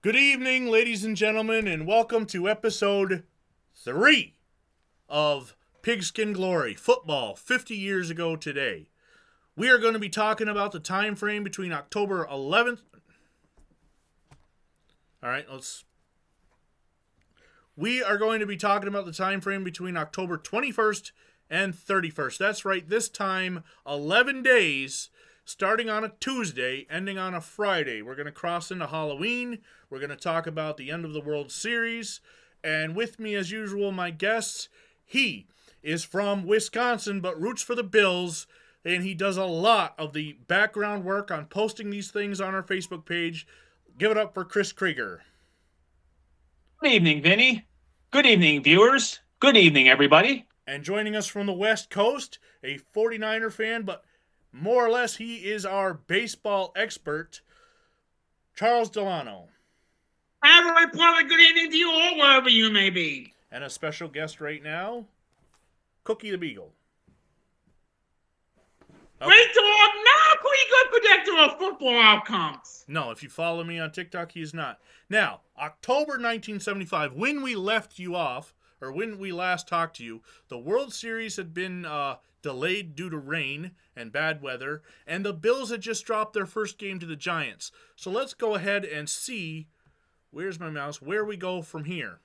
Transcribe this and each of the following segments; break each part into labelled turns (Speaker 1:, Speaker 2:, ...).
Speaker 1: Good evening, ladies and gentlemen, and welcome to episode 3 of Pigskin Glory Football 50 years ago today. We are going to be talking about the time frame between October 11th. We are going to be talking about the time frame between October 21st and 31st. That's right, this time 11 days starting on a Tuesday, ending on a Friday. We're going to cross into Halloween. We're going to talk about the end of the World Series. And with me, as usual, my guest, he is from Wisconsin, but roots for the Bills. And he does a lot of the background work on posting these things on our Facebook page. Give it up for Chris Krieger.
Speaker 2: Good evening, Vinny. Good evening, viewers. Good evening, everybody.
Speaker 1: And joining us from the West Coast, a 49er fan, but more or less he is our baseball expert, Charles Delano.
Speaker 3: Have a report. Good evening to you all, wherever you may be.
Speaker 1: And a special guest right now, Cookie the Beagle.
Speaker 3: Okay. Great dog, not a pretty good predictor of football outcomes.
Speaker 1: No, if you follow me on TikTok, he is not. Now, October 1975, when we left you off, or when we last talked to you, the World Series had been delayed due to rain and bad weather, and the Bills had just dropped their first game to the Giants. So let's go ahead and see, where's my mouse, where we go from here.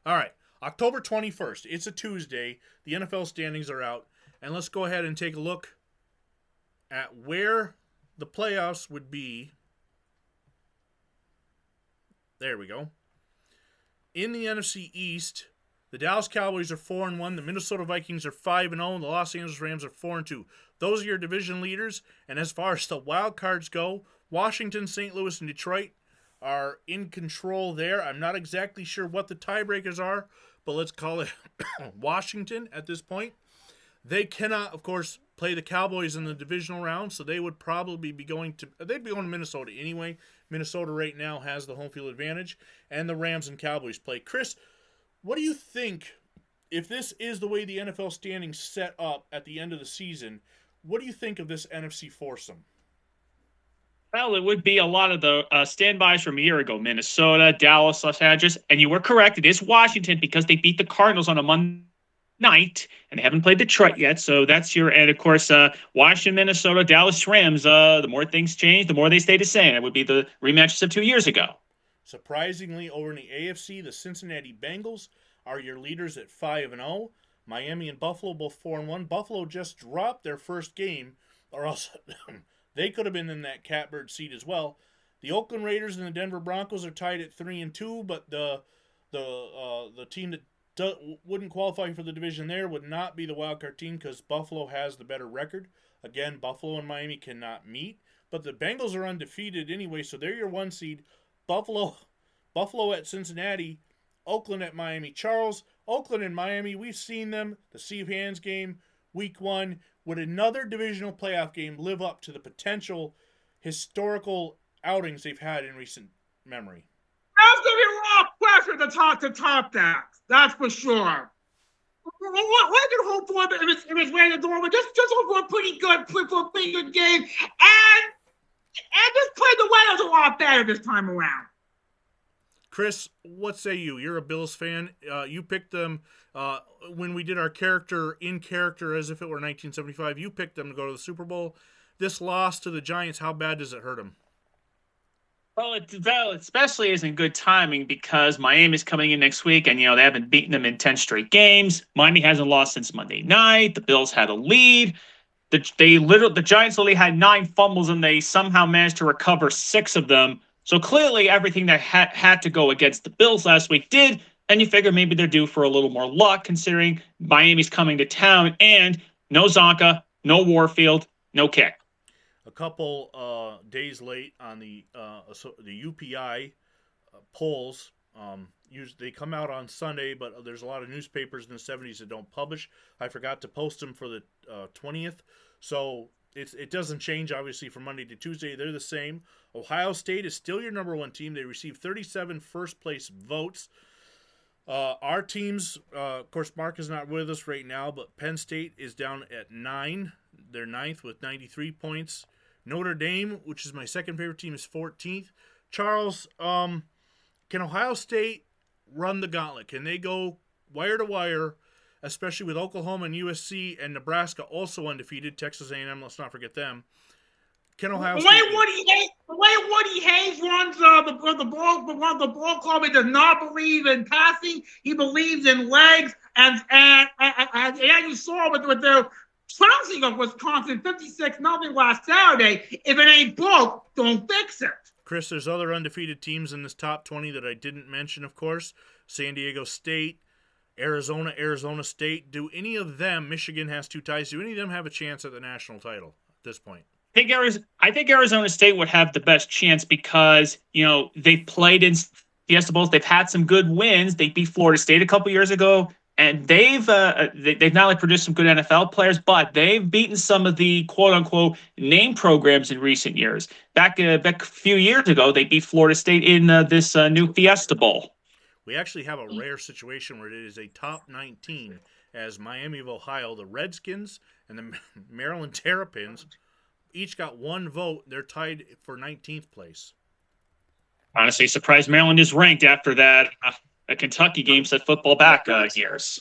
Speaker 1: All right, October 21st. It's a Tuesday. The NFL standings are out. And let's go ahead and take a look at where the playoffs would be. There we go. In the NFC East, the Dallas Cowboys are 4-1. The Minnesota Vikings are 5-0. The Los Angeles Rams are 4-2. Those are your division leaders. And as far as the wild cards go, Washington, St. Louis, and Detroit are in control there. I'm not exactly sure what the tiebreakers are, but let's call it Washington at this point. They cannot, of course, play the Cowboys in the divisional round, so they would probably be going to Minnesota anyway. Minnesota right now has the home field advantage, and the Rams and Cowboys play. Chris, what do you think, if this is the way the NFL standings set up at the end of the season, what do you think of this NFC foursome?
Speaker 2: Well, it would be a lot of the standbys from a year ago. Minnesota, Dallas, Los Angeles, and you were correct. It is Washington because they beat the Cardinals on a Monday night, and they haven't played Detroit yet. So that's and of course, Washington, Minnesota, Dallas, Rams. The more things change, the more they stay the same. It would be the rematches of 2 years ago.
Speaker 1: Surprisingly, over in the AFC, the Cincinnati Bengals are your leaders at 5-0. Miami and Buffalo both 4-1. Buffalo just dropped their first game, or else they could have been in that catbird seat as well. The Oakland Raiders and the Denver Broncos are tied at 3-2, but the team that wouldn't qualify for the division there would not be the wildcard team because Buffalo has the better record. Again, Buffalo and Miami cannot meet, but the Bengals are undefeated anyway, so they're your 1 seed. Buffalo at Cincinnati, Oakland at Miami. Charles, Oakland and Miami, we've seen them. The Sea of Hands game, week 1. Would another divisional playoff game live up to the potential historical outings they've had in recent memory?
Speaker 3: That's going to be a lot of pressure to top that. That's for sure. What can hope for if it's raining the door, but just hope for a pretty good game. And just play the weather's a lot better this time around.
Speaker 1: Chris, what say you? You're a Bills fan. You picked them when we did our character as if it were 1975. You picked them to go to the Super Bowl. This loss to the Giants, how bad does it hurt them?
Speaker 2: Well, it especially isn't good timing because Miami's coming in next week, and they haven't beaten them in 10 straight games. Miami hasn't lost since Monday night. The Bills had a lead. The Giants only had 9 fumbles, and they somehow managed to recover 6 of them. So clearly, everything that had to go against the Bills last week did, and you figure maybe they're due for a little more luck, considering Miami's coming to town, and no Zonka, no Warfield, no kick.
Speaker 1: A couple days late on the UPI polls. Usually they come out on Sunday, but there's a lot of newspapers in the 70s that don't publish. I forgot to post them for the 20th, so it doesn't change obviously from Monday to Tuesday. They're the same. Ohio State is still your number 1 team. They received 37 first place votes. Our teams, of course, Mark is not with us right now, but Penn State is down at 9. They're 9th with 93 points. Notre Dame, which is my second favorite team, is 14th. Charles, can Ohio State run the gauntlet? Can they go wire to wire, especially with Oklahoma and USC and Nebraska also undefeated? Texas A&M, let's not forget them. Can Ohio State?
Speaker 3: The way Woody Hayes runs the ball club, he does not believe in passing. He believes in legs, and you saw with their trouncing of Wisconsin 56-0 last Saturday. If it ain't broke, don't fix it.
Speaker 1: Chris, there's other undefeated teams in this top 20 that I didn't mention, of course. San Diego State, Arizona State. Do any of them, Michigan has 2 ties, do any of them have a chance at the national title at this point?
Speaker 2: I think Arizona State would have the best chance because, they played in Fiesta Bowls. They've had some good wins. They beat Florida State a couple years ago, and they've not only produced some good NFL players, but they've beaten some of the quote unquote name programs in recent years. Back a few years ago, they beat Florida State in this new Fiesta Bowl.
Speaker 1: We actually have a rare situation where it is a top 19 as Miami of Ohio, the Redskins, and the Maryland Terrapins each got 1 vote. They're tied for 19th place.
Speaker 2: Honestly, surprised Maryland is ranked after that Kentucky game set football back years.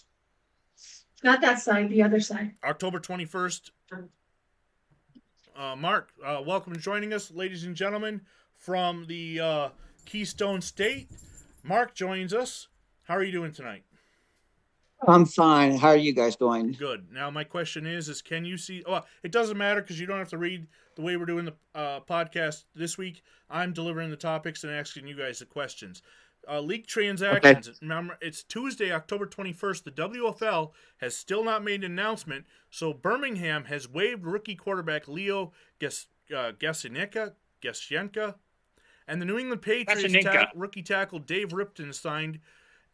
Speaker 4: Not that side, the other side.
Speaker 1: October 21st. Mark, welcome to joining us, ladies and gentlemen, from the Keystone State. Mark joins us. How are you doing tonight?
Speaker 5: I'm fine. How are you guys doing?
Speaker 1: Good. Now, my question is can you see... Oh, it doesn't matter because you don't have to read the way we're doing the podcast this week. I'm delivering the topics and asking you guys the questions. League transactions. Okay. Remember, it's Tuesday, October 21st. The WFL has still not made an announcement, so Birmingham has waived rookie quarterback Leo Gasyenka, and the New England Patriots rookie tackle Dave Ripton signed,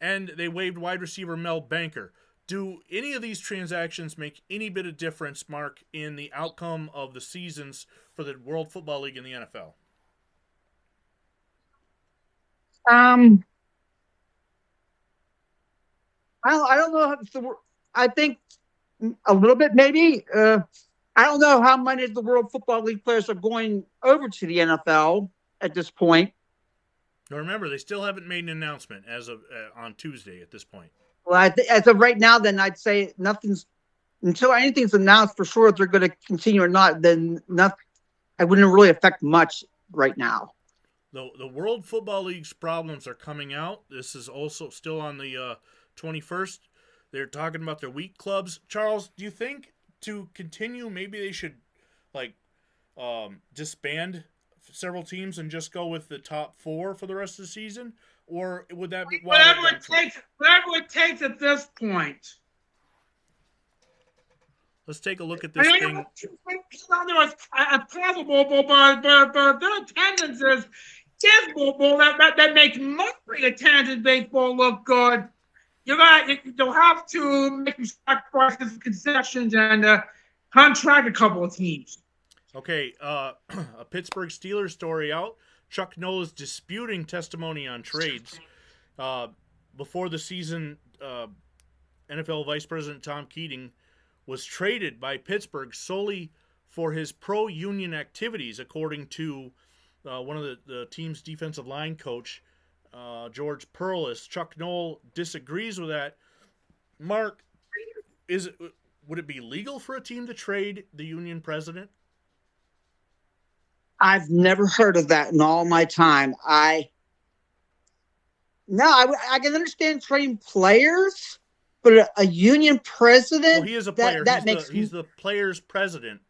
Speaker 1: and they waived wide receiver Mel Banker. Do any of these transactions make any bit of difference, Mark, in the outcome of the seasons for the World Football League and the NFL?
Speaker 5: I don't know. I think a little bit, maybe. I don't know how many of the World Football League players are going over to the NFL at this point.
Speaker 1: Now remember, they still haven't made an announcement as of on Tuesday at this point.
Speaker 5: Well, as of right now, then I'd say nothing's until anything's announced for sure if they're going to continue or not. Then nothing. It wouldn't really affect much right now.
Speaker 1: The World Football League's problems are coming out. This is also still on the 21st. They're talking about their weak clubs. Charles, do you think to continue, maybe they should disband several teams and just go with the top 4 for the rest of the season? Or would that be
Speaker 3: whatever it takes at this point?
Speaker 1: Let's take a look at this thing.
Speaker 3: It's possible, but their attendance is dismal. That makes monthly attendance in baseball look good. You'll have to make some sacrifices, concessions, and contract a couple of teams.
Speaker 1: Okay, a Pittsburgh Steelers story out. Chuck Noll is disputing testimony on trades. Before the season, NFL Vice President Tom Keating was traded by Pittsburgh solely for his pro-union activities, according to one of the team's defensive line coach, George Perlis. Chuck Noll disagrees with that. Mark, would it be legal for a team to trade the union president?
Speaker 5: I've never heard of that in all my time. I can understand trading players, but a union president.
Speaker 1: Well, he is a player. He's the player's president.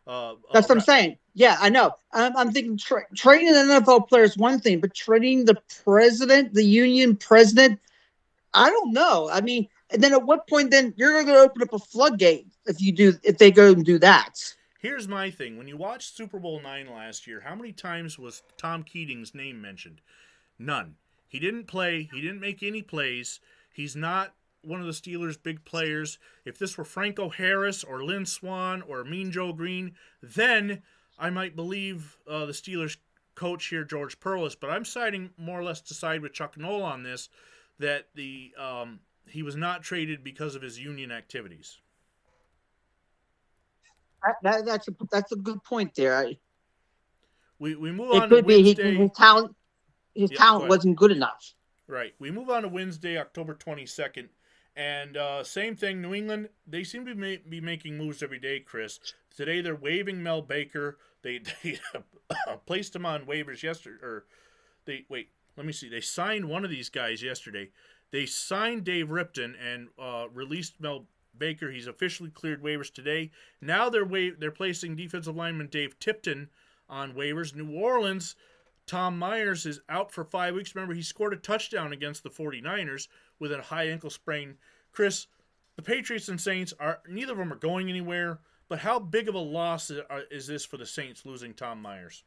Speaker 5: That's what I'm saying. Yeah, I know. I'm thinking trading an NFL player is one thing, but trading the president, the union president, I don't know. I mean, and then at what point then you're going to open up a floodgate if they go and do that?
Speaker 1: Here's my thing. When you watched Super Bowl IX last year, how many times was Tom Keating's name mentioned? None. He didn't play. He didn't make any plays. He's not one of the Steelers' big players. If this were Franco Harris or Lynn Swann or Mean Joe Green, then I might believe the Steelers coach here, George Perlis. But I'm siding more or less to side with Chuck Noll on this, that he was not traded because of his union activities.
Speaker 5: That's a good point there.
Speaker 1: We move
Speaker 5: It
Speaker 1: on to
Speaker 5: could be
Speaker 1: Wednesday.
Speaker 5: his talent. His
Speaker 1: Yep, go
Speaker 5: talent
Speaker 1: ahead.
Speaker 5: wasn't good enough.
Speaker 1: Right. We move on to Wednesday, October 22nd. And same thing, New England, they seem to be making moves every day, Chris. Today they're waiving Mel Baker. They placed him on waivers yesterday. Let me see. They signed one of these guys yesterday. They signed Dave Ripton and released Mel Baker. He's officially cleared waivers today. Now they're placing defensive lineman Dave Tipton on waivers. New Orleans, Tom Myers is out for 5 weeks. Remember, he scored a touchdown against the 49ers with a high ankle sprain. Chris, the Patriots and Saints, neither of them are going anywhere, but how big of a loss is this for the Saints losing Tom Myers?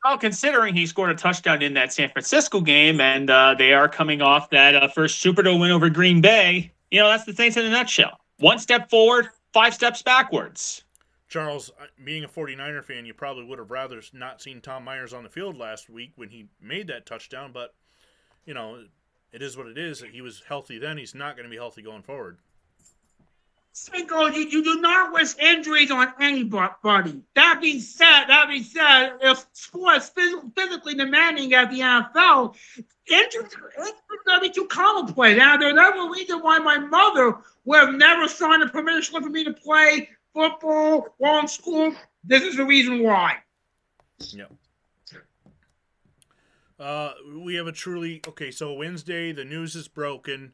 Speaker 2: Well, considering he scored a touchdown in that San Francisco game, and they are coming off that first Superdome win over Green Bay, that's the Saints in a nutshell. 1 step forward, 5 steps backwards.
Speaker 1: Charles, being a 49er fan, you probably would have rather not seen Tom Myers on the field last week when he made that touchdown, but, it is what it is. He was healthy then. He's not going to be healthy going forward.
Speaker 3: Cinco, you do not wish injuries on anybody. That being said, if sports physically demanding at the NFL, injuries are going to be too commonplace. Now, there's never a reason why my mother would have never signed a permission slip for me to play football while in school. This is the reason why.
Speaker 1: Yep. We have so Wednesday, the news is broken.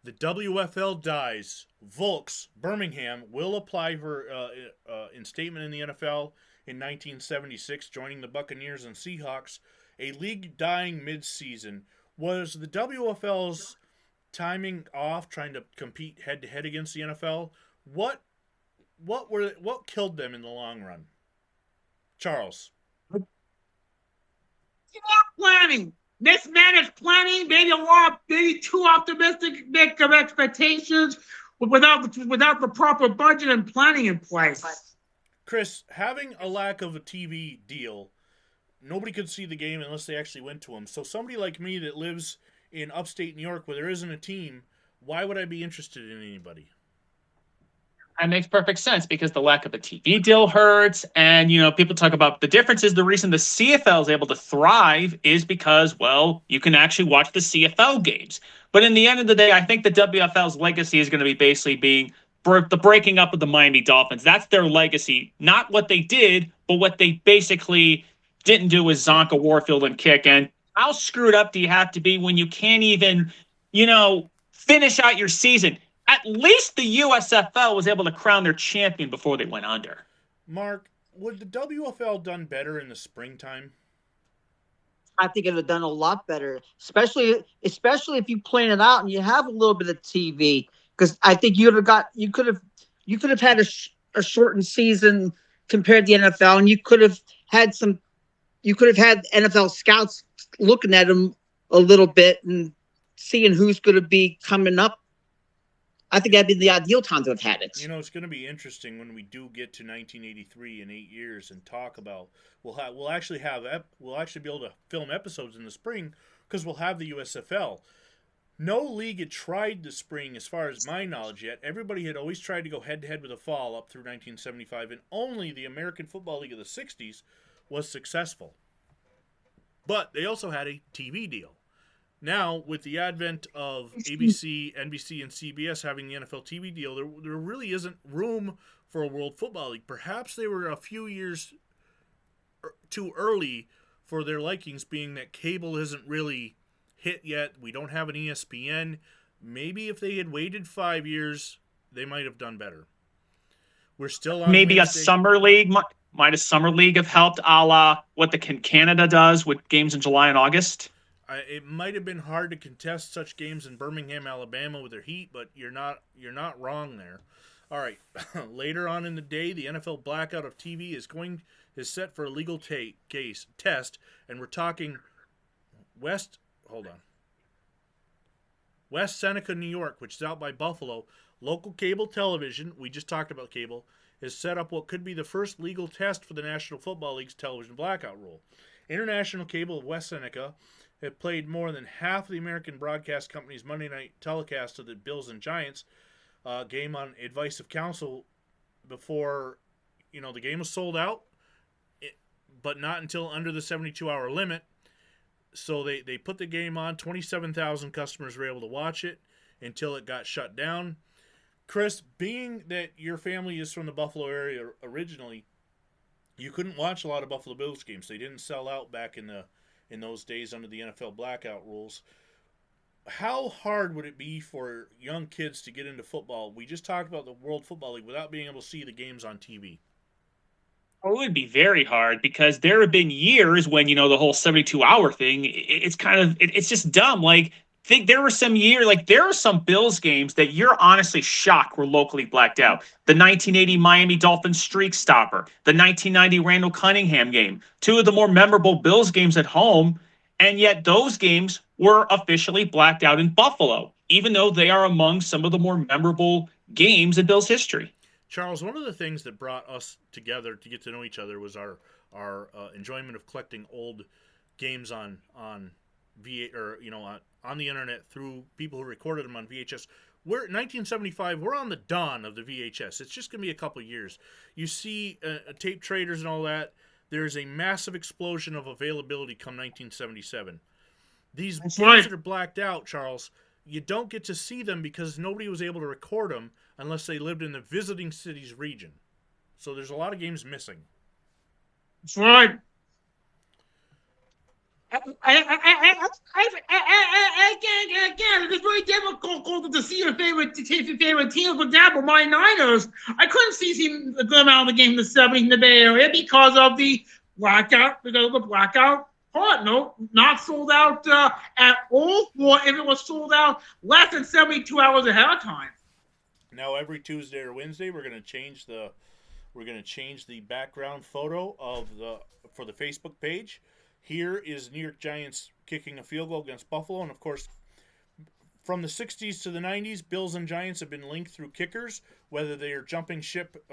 Speaker 1: The WFL dies. Volks, Birmingham, will apply for instatement in the NFL in 1976, joining the Buccaneers and Seahawks. A league dying mid-season. Was the WFL's timing off, trying to compete head-to-head against the NFL? What killed them in the long run? Charles.
Speaker 3: Planning. Mismanaged planning, maybe too optimistic of expectations without the proper budget and planning in place.
Speaker 1: Chris, having a lack of a TV deal, nobody could see the game unless they actually went to them. So somebody like me that lives in upstate New York where there isn't a team, why would I be interested in anybody?
Speaker 2: That makes perfect sense because the lack of a TV deal hurts. And, people talk about the difference is the reason the CFL is able to thrive is because, well, you can actually watch the CFL games. But in the end of the day, I think the WFL's legacy is going to be basically being the breaking up of the Miami Dolphins. That's their legacy. Not what they did, but what they basically didn't do with Zonka, Warfield, and Kick. And how screwed up do you have to be when you can't even, finish out your season? At least the USFL was able to crown their champion before they went under.
Speaker 1: Mark, would the WFL done better in the springtime?
Speaker 5: I think it would have done a lot better, especially if you plan it out and you have a little bit of TV. Because I think you could have had a shortened season compared to the NFL, and you could have had NFL scouts looking at them a little bit and seeing who's going to be coming up. I think that'd be the ideal time to have had it.
Speaker 1: It's going to be interesting when we do get to 1983 in 8 years and talk about. We'll actually be able to film episodes in the spring because we'll have the USFL. No league had tried the spring, as far as my knowledge, yet. Everybody had always tried to go head-to-head with the fall up through 1975, and only the American Football League of the 60s was successful. But they also had a TV deal. Now, with the advent of ABC, NBC, and CBS having the NFL TV deal, there really isn't room for a World Football League. Perhaps they were a few years too early for their likings, being that cable isn't really hit yet. We don't have an ESPN. Maybe if they had waited 5 years, they might have done better. We're still on
Speaker 2: maybe
Speaker 1: Wednesday.
Speaker 2: A summer league. Might a summer league have helped, a la what the Canada does with games in July and August?
Speaker 1: It might have been hard to contest such games in Birmingham, Alabama with their heat, but you're not wrong there. All right, later on in the day, the NFL blackout of TV is set for a legal test, and we're talking West Seneca, New York, which is out by Buffalo. Local cable television, we just talked about cable, has set up what could be the first legal test for the National Football League's television blackout rule. International Cable of West Seneca have played more than half of the American broadcast company's Monday night telecast of the Bills and Giants game on advice of counsel before the game was sold out. but not until under the 72-hour limit. So they put the game on. 27,000 customers were able to watch it until it got shut down. Chris, being that your family is from the Buffalo area originally, you couldn't watch a lot of Buffalo Bills games. They didn't sell out back in those days under the NFL blackout rules. How hard would it be for young kids to get into football? We just talked about the World Football League without being able to see the games on TV.
Speaker 2: Oh, it would be very hard because there have been years when, the whole 72-hour thing, it's just dumb. Like, think there were some years, like there are some Bills games that you're honestly shocked were locally blacked out. The 1980 Miami Dolphins streak stopper, the 1990 Randall Cunningham game, two of the more memorable Bills games at home. And yet those games were officially blacked out in Buffalo, even though they are among some of the more memorable games in Bills history.
Speaker 1: Charles, one of the things that brought us together to get to know each other was our enjoyment of collecting old games on on the internet through people who recorded them on VHS. We're 1975. We're on the dawn of the VHS. It's just gonna be a couple years. You see, tape traders and all that. There's a massive explosion of availability come 1977. These games that are blacked out, Charles, you don't get to see them because nobody was able to record them unless they lived in the visiting cities region. So there's a lot of games missing.
Speaker 3: That's right. Again, it's very difficult to see your favorite team. For example, my Niners, I couldn't see a good amount of the game in the 70s in the Bay Area because of the blackout. Part, no, not sold out at all. Or if it was sold out less than 72 hours ahead of time.
Speaker 1: Now every Tuesday or Wednesday, we're going to change the background photo for the Facebook page. Here is New York Giants kicking a field goal against Buffalo, and of course, from the 60s to the 90s, Bills and Giants have been linked through kickers, whether they are jumping ship,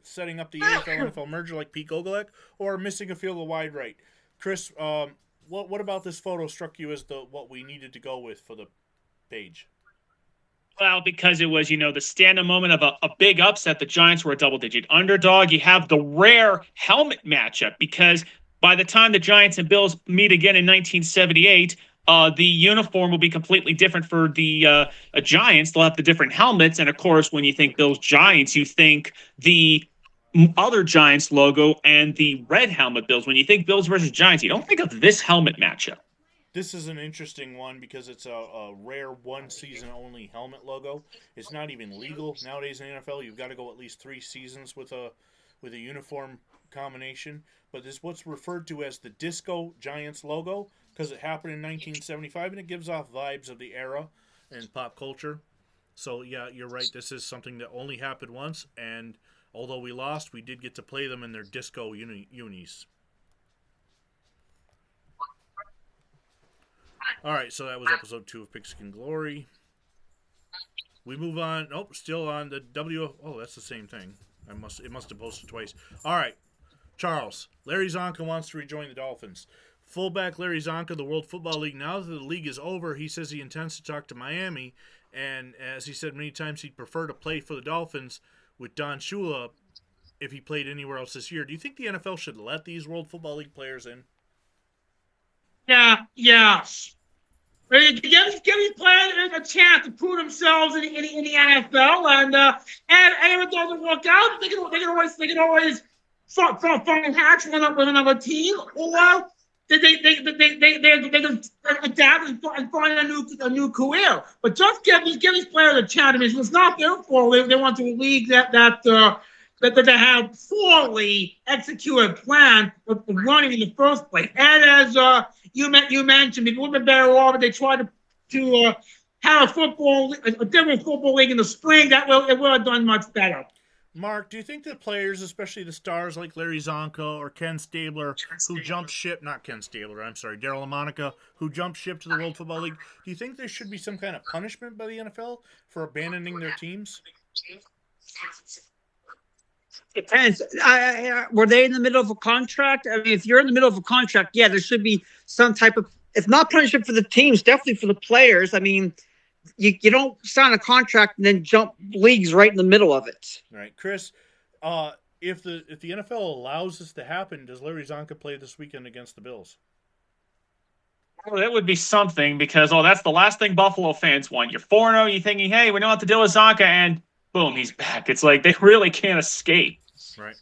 Speaker 1: setting up the AFL-NFL merger like Pete Gogolek, or missing a field goal wide right. Chris, what about this photo struck you as what we needed to go with for the page?
Speaker 2: Well, because it was, the stand-up moment of a big upset. The Giants were a double-digit underdog. You have the rare helmet matchup because by the time the Giants and Bills meet again in 1978, the uniform will be completely different for the Giants. They'll have the different helmets. And, of course, when you think Bills-Giants, you think the other Giants logo and the red helmet Bills. When you think Bills versus Giants, you don't think of this helmet matchup.
Speaker 1: This is an interesting one because it's a rare one-season-only helmet logo. It's not even legal nowadays in the NFL. You've got to go at least 3 seasons with a uniform combination. But this is what's referred to as the Disco Giants logo because it happened in 1975 and it gives off vibes of the era and pop culture. So, yeah, you're right. This is something that only happened once. And although we lost, we did get to play them in their disco unis. All right, so that was episode 2 of Pigskin Glory. We move on. Nope, still on the Oh, that's the same thing. It must have posted twice. All right, Charles. Larry Zonka wants to rejoin the Dolphins. Fullback Larry Zonka, the World Football League. Now that the league is over, he says he intends to talk to Miami. And as he said many times, he'd prefer to play for the Dolphins with Don Shula if he played anywhere else this year. Do you think the NFL should let these World Football League players in?
Speaker 3: Yeah, yes. Give these players a chance to prove themselves in the NFL, and if it doesn't work out, they can always find hatch with another team, or they can adapt and find a new career. But just give these players a chance. I mean, it's not their fault. They want to league that they have poorly executed plan with running in the first place. And as you mentioned, it would have been better off if they tried to have a different football league in the spring. It would have done much better.
Speaker 1: Mark, do you think that players, especially the stars like Larry Zonka or Ken Stabler, who jumped ship, not Ken Stabler, I'm sorry, Darryl LaMonica, who jumped ship to the World Football League, do you think there should be some kind of punishment by the NFL for abandoning their teams?
Speaker 5: Depends. Were they in the middle of a contract? I mean, if you're in the middle of a contract, yeah, there should be some type of, if not punishment for the teams, definitely for the players. I mean, you don't sign a contract and then jump leagues right in the middle of it.
Speaker 1: All right, Chris, if the NFL allows this to happen, does Larry Zonka play this weekend against the Bills?
Speaker 2: Well, that would be something because, that's the last thing Buffalo fans want. You're 4-0, you're thinking, hey, we know what to deal with Zonka, and boom, he's back. It's like they really can't escape.
Speaker 1: Right.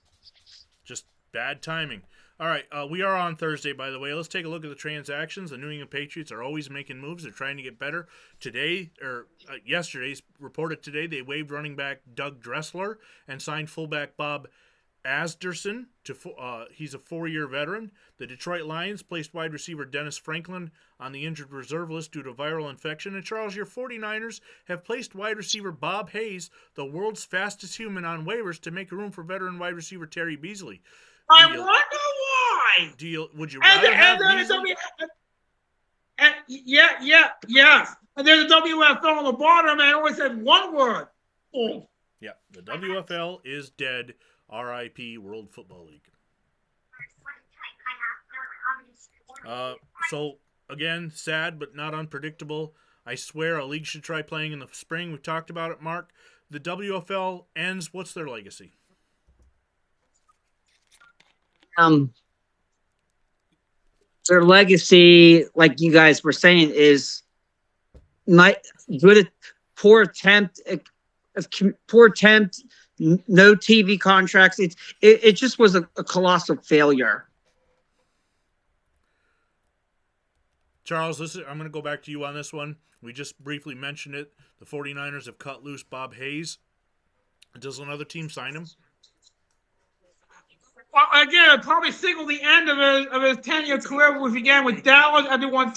Speaker 1: Just bad timing. All right, we are on Thursday, by the way. Let's take a look at the transactions. The New England Patriots are always making moves. They're trying to get better. Yesterday's reported today, they waived running back Doug Dressler and signed fullback Bob Asderson. He's a 4-year veteran. The Detroit Lions placed wide receiver Dennis Franklin on the injured reserve list due to viral infection. And Charles, your 49ers have placed wide receiver Bob Hayes, the world's fastest human, on waivers to make room for veteran wide receiver Terry Beasley.
Speaker 3: I wonder why.
Speaker 1: Would you rather have Beasley?
Speaker 3: Yes. And there's a WFL on the bottom, and I always said one word. Oh.
Speaker 1: Yeah, the WFL is dead. R.I.P. World Football League. So, again, sad but not unpredictable. I swear a league should try playing in the spring. We talked about it, Mark. The WFL ends. What's their legacy?
Speaker 5: Their legacy, like you guys were saying, is not good. Poor attempt, no TV contracts. It just was a colossal failure.
Speaker 1: Charles, I'm going to go back to you on this one. We just briefly mentioned it. The 49ers have cut loose Bob Hayes. Does another team sign him?
Speaker 3: Well, again, probably signal the end of his 10-year career, which began with Dallas and they won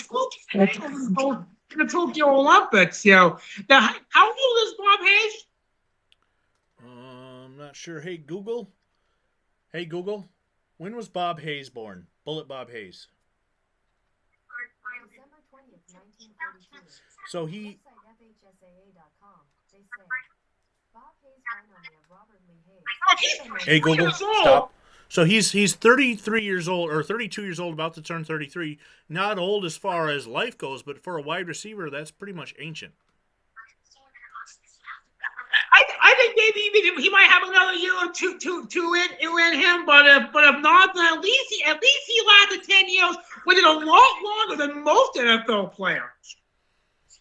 Speaker 3: the Tokyo Olympics. Now, how old is Bob Hayes?
Speaker 1: I'm not sure. Hey, Google. When was Bob Hayes born? Bullet Bob Hayes.
Speaker 6: December 20th, 1942.
Speaker 1: So he... Hey, Google, stop. So he's 33 years old, or 32 years old, about to turn 33. Not old as far as life goes, but for a wide receiver, that's pretty much ancient.
Speaker 3: I think maybe he might have another year or two in him, but if not, then at least he lasted 10 years, which is a lot longer than most NFL players.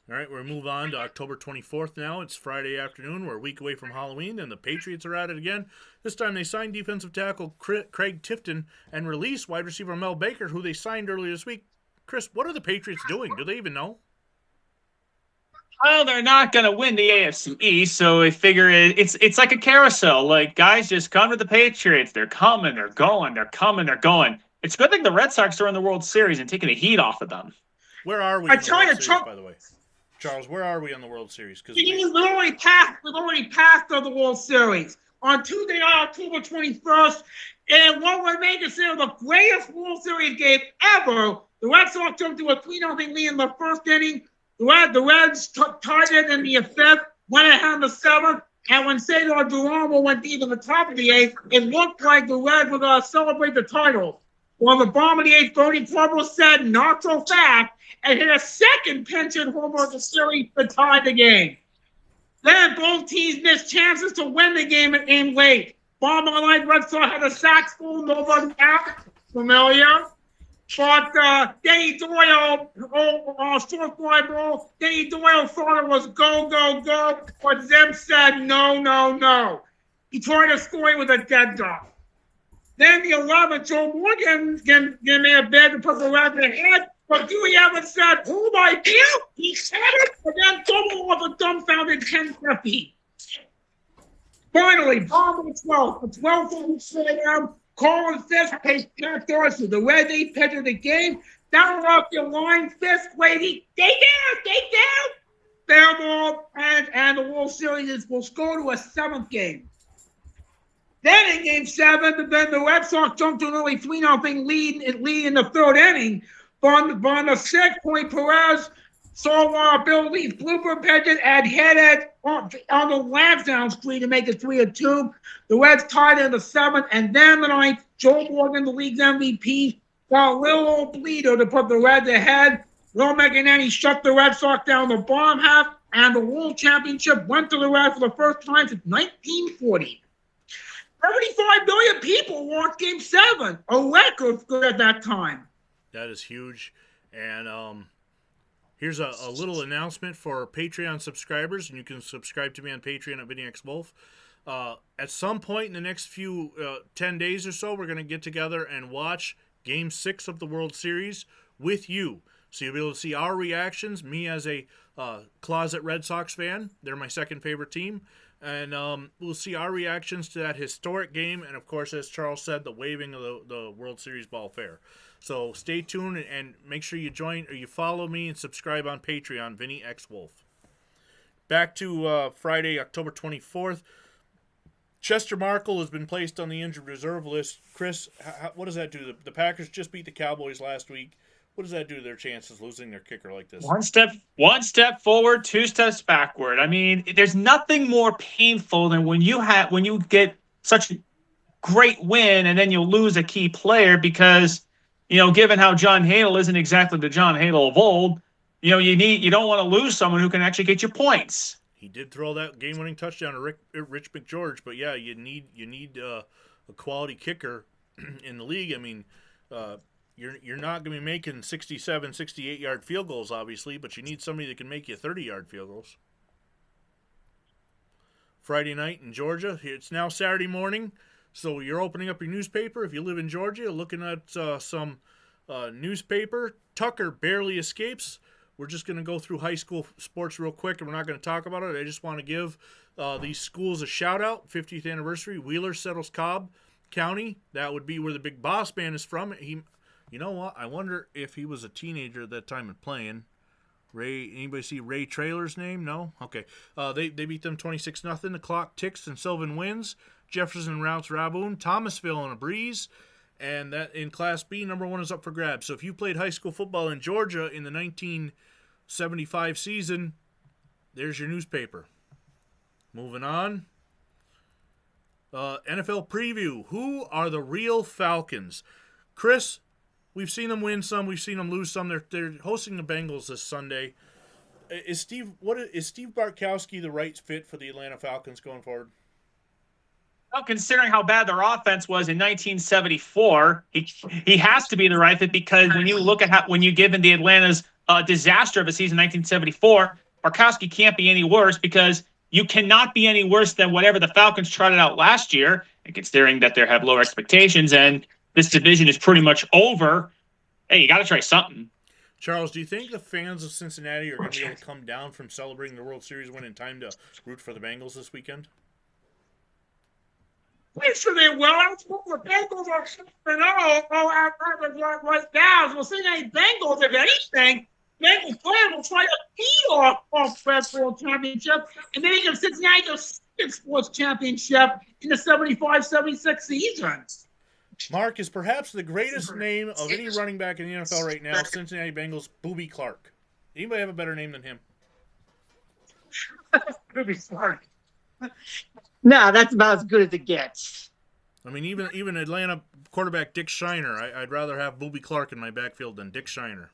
Speaker 1: All right, we'll move on to October 24th now. It's Friday afternoon. We're a week away from Halloween, and the Patriots are at it again. This time they signed defensive tackle Craig Tifton and released wide receiver Mel Baker, who they signed earlier this week. Chris, what are the Patriots doing? Do they even know?
Speaker 2: Well, they're not going to win the AFC East, so I figure it's like a carousel. Like, guys just come to the Patriots. They're coming, they're going, they're coming, they're going. It's a good thing the Red Sox are in the World Series and taking the heat off of them.
Speaker 1: Where are we in the World Series, by the way? Charles, where are we on the World Series? Because
Speaker 3: we've already passed the World Series on Tuesday, October 21st, and what would make it the greatest World Series game ever. The Red Sox jumped to a 3-0 lead in the first inning. The Reds tied it in the fifth, went ahead in the seventh, and when Cesar Duramo went deep in the top of the eighth, it looked like the Reds were going to celebrate the title. Well, the bottom of the eighth, Bernie Clubber said, not so fast, and hit a second pinch-hit homer of the series to tie the game. Then both teams missed chances to win the game at game late. Bottom of the ninth, Red Sox had a sack full, nobody out. Familiar? But Denny Doyle, short fly ball, Denny Doyle thought it was go, go, go, but Zim said no. He tried to score it with a dead dog. Then the 11th, Joe Morgan gave me a bid to put the Reds ahead, but Dewey Evans said, hold my deal. He said it, and then double off a dumbfounded 10-50. Finally, bottom of the 12th, the 12th a.m., Colin Fisk faced Jack Dorsey, the Red 8 pitcher of the game. Down off the line, Fisk waiting. Stay down. Fair ball, and the World Series will go to a 7th game. Then in Game 7, then the Red Sox jumped to an early 3-0 lead in the third inning. On the 6th point, Perez saw Bill Lee's blooper pitches and hit it on the Lansdowne Street to make it 3-2. The Reds tied in the 7th, and then the 9th, Joe Morgan, the league's MVP, got a little old bleeder to put the Reds ahead. Will McEnany shut the Red Sox down the bottom half, and the World Championship went to the Reds for the first time since 1940. 75 million people watched Game 7, a record at that time.
Speaker 1: That is huge. And here's a little announcement for Patreon subscribers, and you can subscribe to me on Patreon at VinnyXWolf. At some point in the next few 10 days or so, we're going to get together and watch Game 6 of the World Series with you. So you'll be able to see our reactions, me as a closet Red Sox fan. They're my second favorite team. And we'll see our reactions to that historic game. And, of course, as Charles said, the waving of the World Series ball fair. So stay tuned and make sure you join or you follow me and subscribe on Patreon, Vinny X Wolf. Back to Friday, October 24th. Chester Markle has been placed on the injured reserve list. Chris, what does that do? The Packers just beat the Cowboys last week. What does that do to their chances losing their kicker like this?
Speaker 2: One step forward, 2 steps backward. I mean, there's nothing more painful than when you get such a great win and then you lose a key player because, given how John Hadle isn't exactly the John Hadle of old, you don't want to lose someone who can actually get you points.
Speaker 1: He did throw that game-winning touchdown to Rich McGeorge, but yeah, you need a quality kicker in the league. I mean, you're not going to be making 67, 68-yard field goals, obviously, but you need somebody that can make you 30-yard field goals. Friday night in Georgia. It's now Saturday morning, so you're opening up your newspaper. If you live in Georgia, looking at some newspaper. Tucker barely escapes. We're just going to go through high school sports real quick, and we're not going to talk about it. I just want to give these schools a shout-out. 50th anniversary. Wheeler settles Cobb County. That would be where the Big Boss Man is from. You know what? I wonder if he was a teenager at that time and playing. Anybody see Ray Traylor's name? No? Okay. They beat them 26-0. The clock ticks and Sylvan wins. Jefferson routes Raboon. Thomasville on a breeze. And that in Class B, number 1 is up for grabs. So if you played high school football in Georgia in the 1975 season, there's your newspaper. Moving on. NFL preview. Who are the real Falcons? Chris, we've seen them win some. We've seen them lose some. They're hosting the Bengals this Sunday. Is Steve Bartkowski the right fit for the Atlanta Falcons going forward?
Speaker 2: Well, considering how bad their offense was in 1974, he has to be the right fit because when you look at when you given the Atlanta's disaster of a season 1974, Bartkowski can't be any worse because you cannot be any worse than whatever the Falcons trotted out last year. And considering that they have lower expectations and this division is pretty much over, hey, you got to try something.
Speaker 1: Charles, do you think the fans of Cincinnati are going to be able to come down from celebrating the World Series win in time to root for the Bengals this weekend?
Speaker 3: I'm sure they will. I suppose the Bengals are 6-0 right now. So Cincinnati Bengals, if anything, Bengals players will try to feed off West World Championship and then give Cincinnati the second sports championship in the 75-76 season.
Speaker 1: Mark is perhaps the greatest name of any running back in the NFL right now, Cincinnati Bengals, Booby Clark. Anybody have a better name than him?
Speaker 3: Booby Clark.
Speaker 5: No, that's about as good as it gets.
Speaker 1: I mean, even Atlanta quarterback Dick Shiner, I'd rather have Booby Clark in my backfield than Dick Shiner.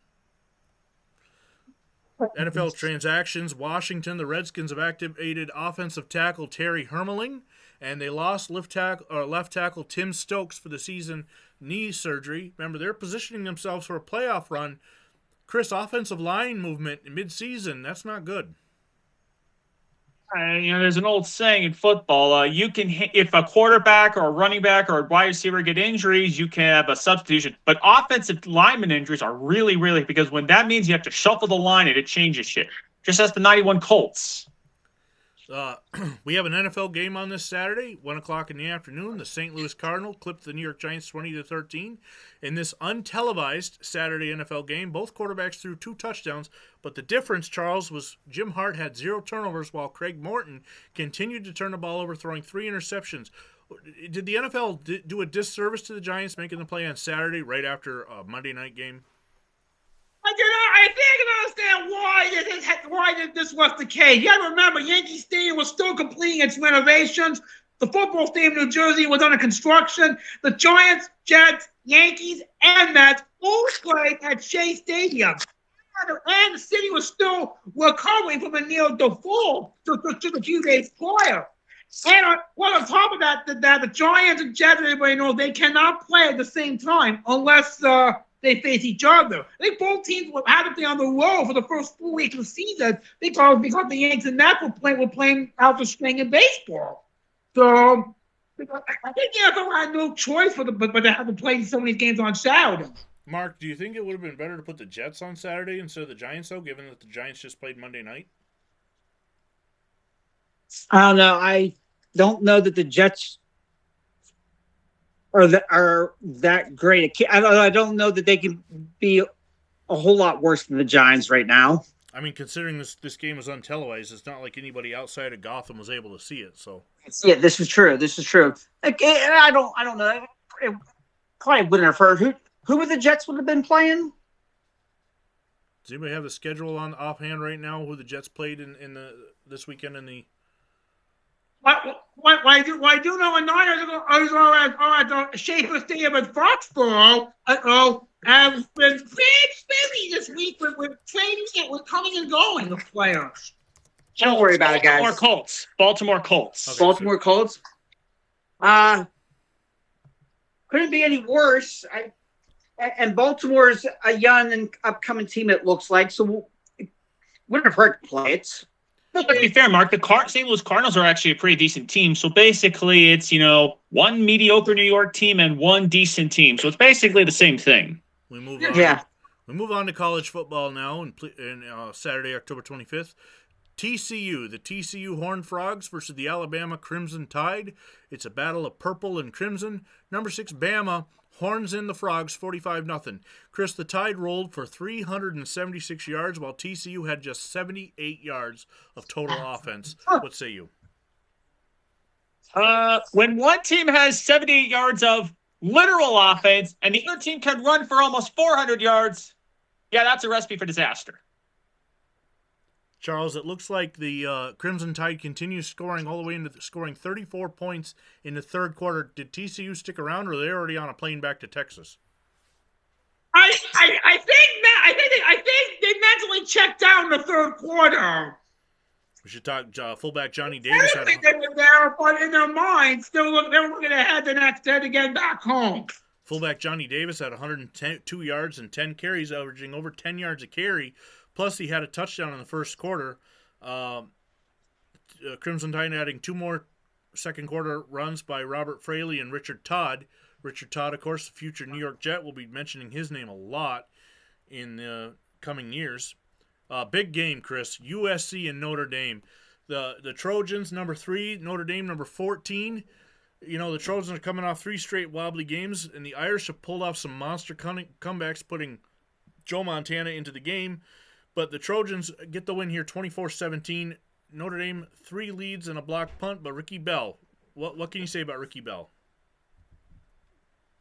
Speaker 1: NFL transactions. Washington, the Redskins have activated offensive tackle Terry Hermeling, and they lost left tackle Tim Stokes for the season knee surgery. Remember, they're positioning themselves for a playoff run. Chris, offensive line movement mid-season, that's not good.
Speaker 2: There's an old saying in football, if a quarterback or a running back or a wide receiver get injuries, you can have a substitution. But offensive lineman injuries are really, really, because when that means you have to shuffle the line and it changes shit. Just as the 91 Colts.
Speaker 1: We have an NFL game on this Saturday, 1 o'clock in the afternoon. The St. Louis Cardinals clipped the New York Giants 20-13. In this untelevised Saturday NFL game, both quarterbacks threw 2 touchdowns, but the difference, Charles, was Jim Hart had 0 turnovers while Craig Morton continued to turn the ball over, throwing 3 interceptions. Did the NFL do a disservice to the Giants making the play on Saturday right after a Monday night game?
Speaker 3: I think I understand why this was the case. You got to remember, Yankee Stadium was still completing its renovations. The football stadium in New Jersey was under construction. The Giants, Jets, Yankees, and Mets all played at Shea Stadium. And the city was still recovering from a near default just a few days prior. And well, on top of that, the Giants and Jets, everybody knows they cannot play at the same time unless they face each other. I think both teams had to be on the road for the first 4 weeks of the season because the Yankees and Nats were playing out the string in baseball. So I think the NFL had no choice but they had to play so many games on Saturday.
Speaker 1: Mark, do you think it would have been better to put the Jets on Saturday instead of the Giants, though, given that the Giants just played Monday night?
Speaker 5: I don't know. I don't know that the Jets are that great. I don't know that they can be a whole lot worse than the Giants right now.
Speaker 1: I mean, considering this game was untelevised, it's not like anybody outside of Gotham was able to see it. So
Speaker 5: yeah, this is true. Like, I don't know. It probably wouldn't have heard who would the Jets would have been playing.
Speaker 1: Does anybody have the schedule on offhand right now? Who the Jets played in this weekend in the?
Speaker 3: I do know the Niners are at the Schaefer Stadium in Foxborough. Have been pretty busy this week with training that was coming and going of players.
Speaker 5: Don't worry about it, guys.
Speaker 2: Baltimore Colts.
Speaker 1: Okay,
Speaker 5: Baltimore Colts. Couldn't be any worse. And Baltimore's a young and upcoming team, it looks like, so it wouldn't have hurt to play it.
Speaker 2: But to be fair, Mark, the St. Louis Cardinals are actually a pretty decent team. So basically, it's one mediocre New York team and one decent team. So it's basically the same thing.
Speaker 1: We move on.
Speaker 5: Yeah.
Speaker 1: We move on to college football now, and Saturday, October 25th. The TCU Horned Frogs versus the Alabama Crimson Tide. It's a battle of purple and crimson. Number 6, Bama horns in the Frogs 45-0. Chris, the Tide rolled for 376 yards, while TCU had just 78 yards of total offense. What say you?
Speaker 2: When one team has 78 yards of literal offense and the other team can run for almost 400 yards, yeah, that's a recipe for disaster.
Speaker 1: Charles, it looks like the Crimson Tide continues scoring all the way into scoring 34 points in the third quarter. Did TCU stick around, or are they already on a plane back to Texas?
Speaker 3: I think they mentally checked out in the third quarter.
Speaker 1: We should talk fullback Johnny Davis.
Speaker 3: I think they were there, but in their minds, they were looking ahead the next day to get back home.
Speaker 1: Fullback Johnny Davis had 102 yards and 10 carries, averaging over 10 yards a carry. Plus, he had a touchdown in the first quarter. Crimson Tide adding 2 more second quarter runs by Robert Fraley and Richard Todd. Richard Todd, of course, the future New York Jet. We'll be mentioning his name a lot in the coming years. Big game, Chris. USC and Notre Dame. The Trojans, number 3. Notre Dame, number 14. The Trojans are coming off 3 straight wobbly games, and the Irish have pulled off some monster comebacks, putting Joe Montana into the game. But the Trojans get the win here 24-17. Notre Dame 3 leads and a blocked punt, but Ricky Bell. What can you say about Ricky Bell?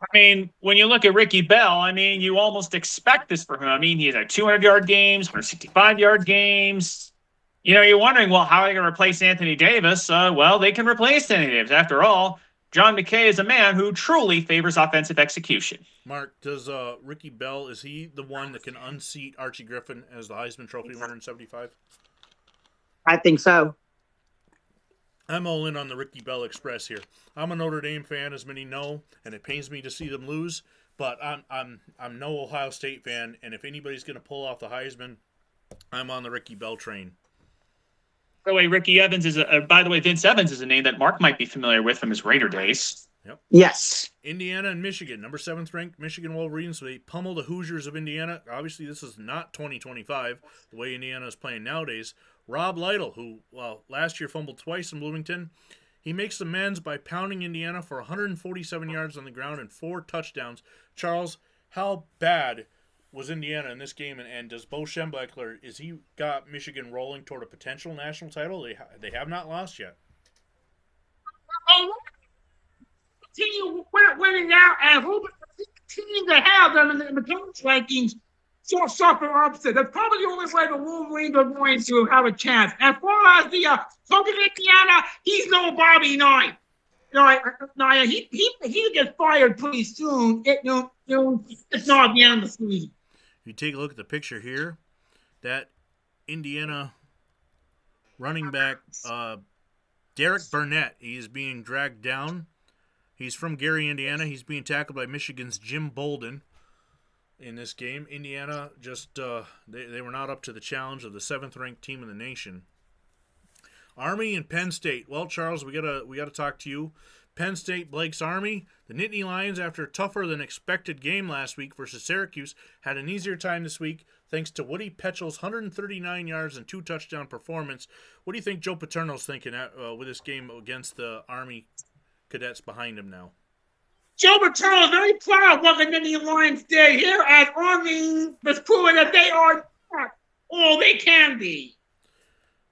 Speaker 2: I mean, when you look at Ricky Bell, you almost expect this for him. He's at 200-yard games, 165-yard games. You're wondering, well, how are they going to replace Anthony Davis? Well, they can replace Anthony Davis. After all, John McKay is a man who truly favors offensive execution.
Speaker 1: Mark, does Ricky Bell, is he the one that can unseat Archie Griffin as the Heisman Trophy 175?
Speaker 5: I think so.
Speaker 1: I'm all in on the Ricky Bell Express here. I'm a Notre Dame fan, as many know, and it pains me to see them lose. But I'm no Ohio State fan, and if anybody's going to pull off the Heisman, I'm on the Ricky Bell train.
Speaker 2: By the way, Vince Evans is a name that Mark might be familiar with from his Raider days.
Speaker 1: Yep.
Speaker 5: Yes.
Speaker 1: Indiana and Michigan, number 7th ranked Michigan Wolverines. So they pummel the Hoosiers of Indiana. Obviously, this is not 2025, the way Indiana is playing nowadays. Rob Lytle, who last year fumbled twice in Bloomington, he makes amends by pounding Indiana for 147 yards on the ground and 4 touchdowns. Charles, how bad was Indiana in this game, and does Bo Schembechler, is he got Michigan rolling toward a potential national title? They have not lost yet.
Speaker 3: Continue winning out, and who continue to have them in the coach rankings suffer upset. That's probably the only way the Wolverines are going to have a chance. As far as the coach of Indiana, he's no Bobby Knight. He gets fired pretty soon. It's not the end of the season.
Speaker 1: If you take a look at the picture here, that Indiana running back Derek Burnett, he is being dragged down. He's from Gary, Indiana. He's being tackled by Michigan's Jim Bolden in this game. Indiana just they were not up to the challenge of the 7th-ranked team in the nation. Army and Penn State. Well, Charles, we gotta talk to you. Penn State, Blake's Army. The Nittany Lions, after a tougher than expected game last week versus Syracuse, had an easier time this week thanks to Woody Petchell's 139 yards and 2 touchdown performance. What do you think Joe Paterno's thinking with this game against the Army cadets behind him now?
Speaker 3: Joe Paterno is very proud of what the Nittany Lions did here, as Army was proving that they are all they can be.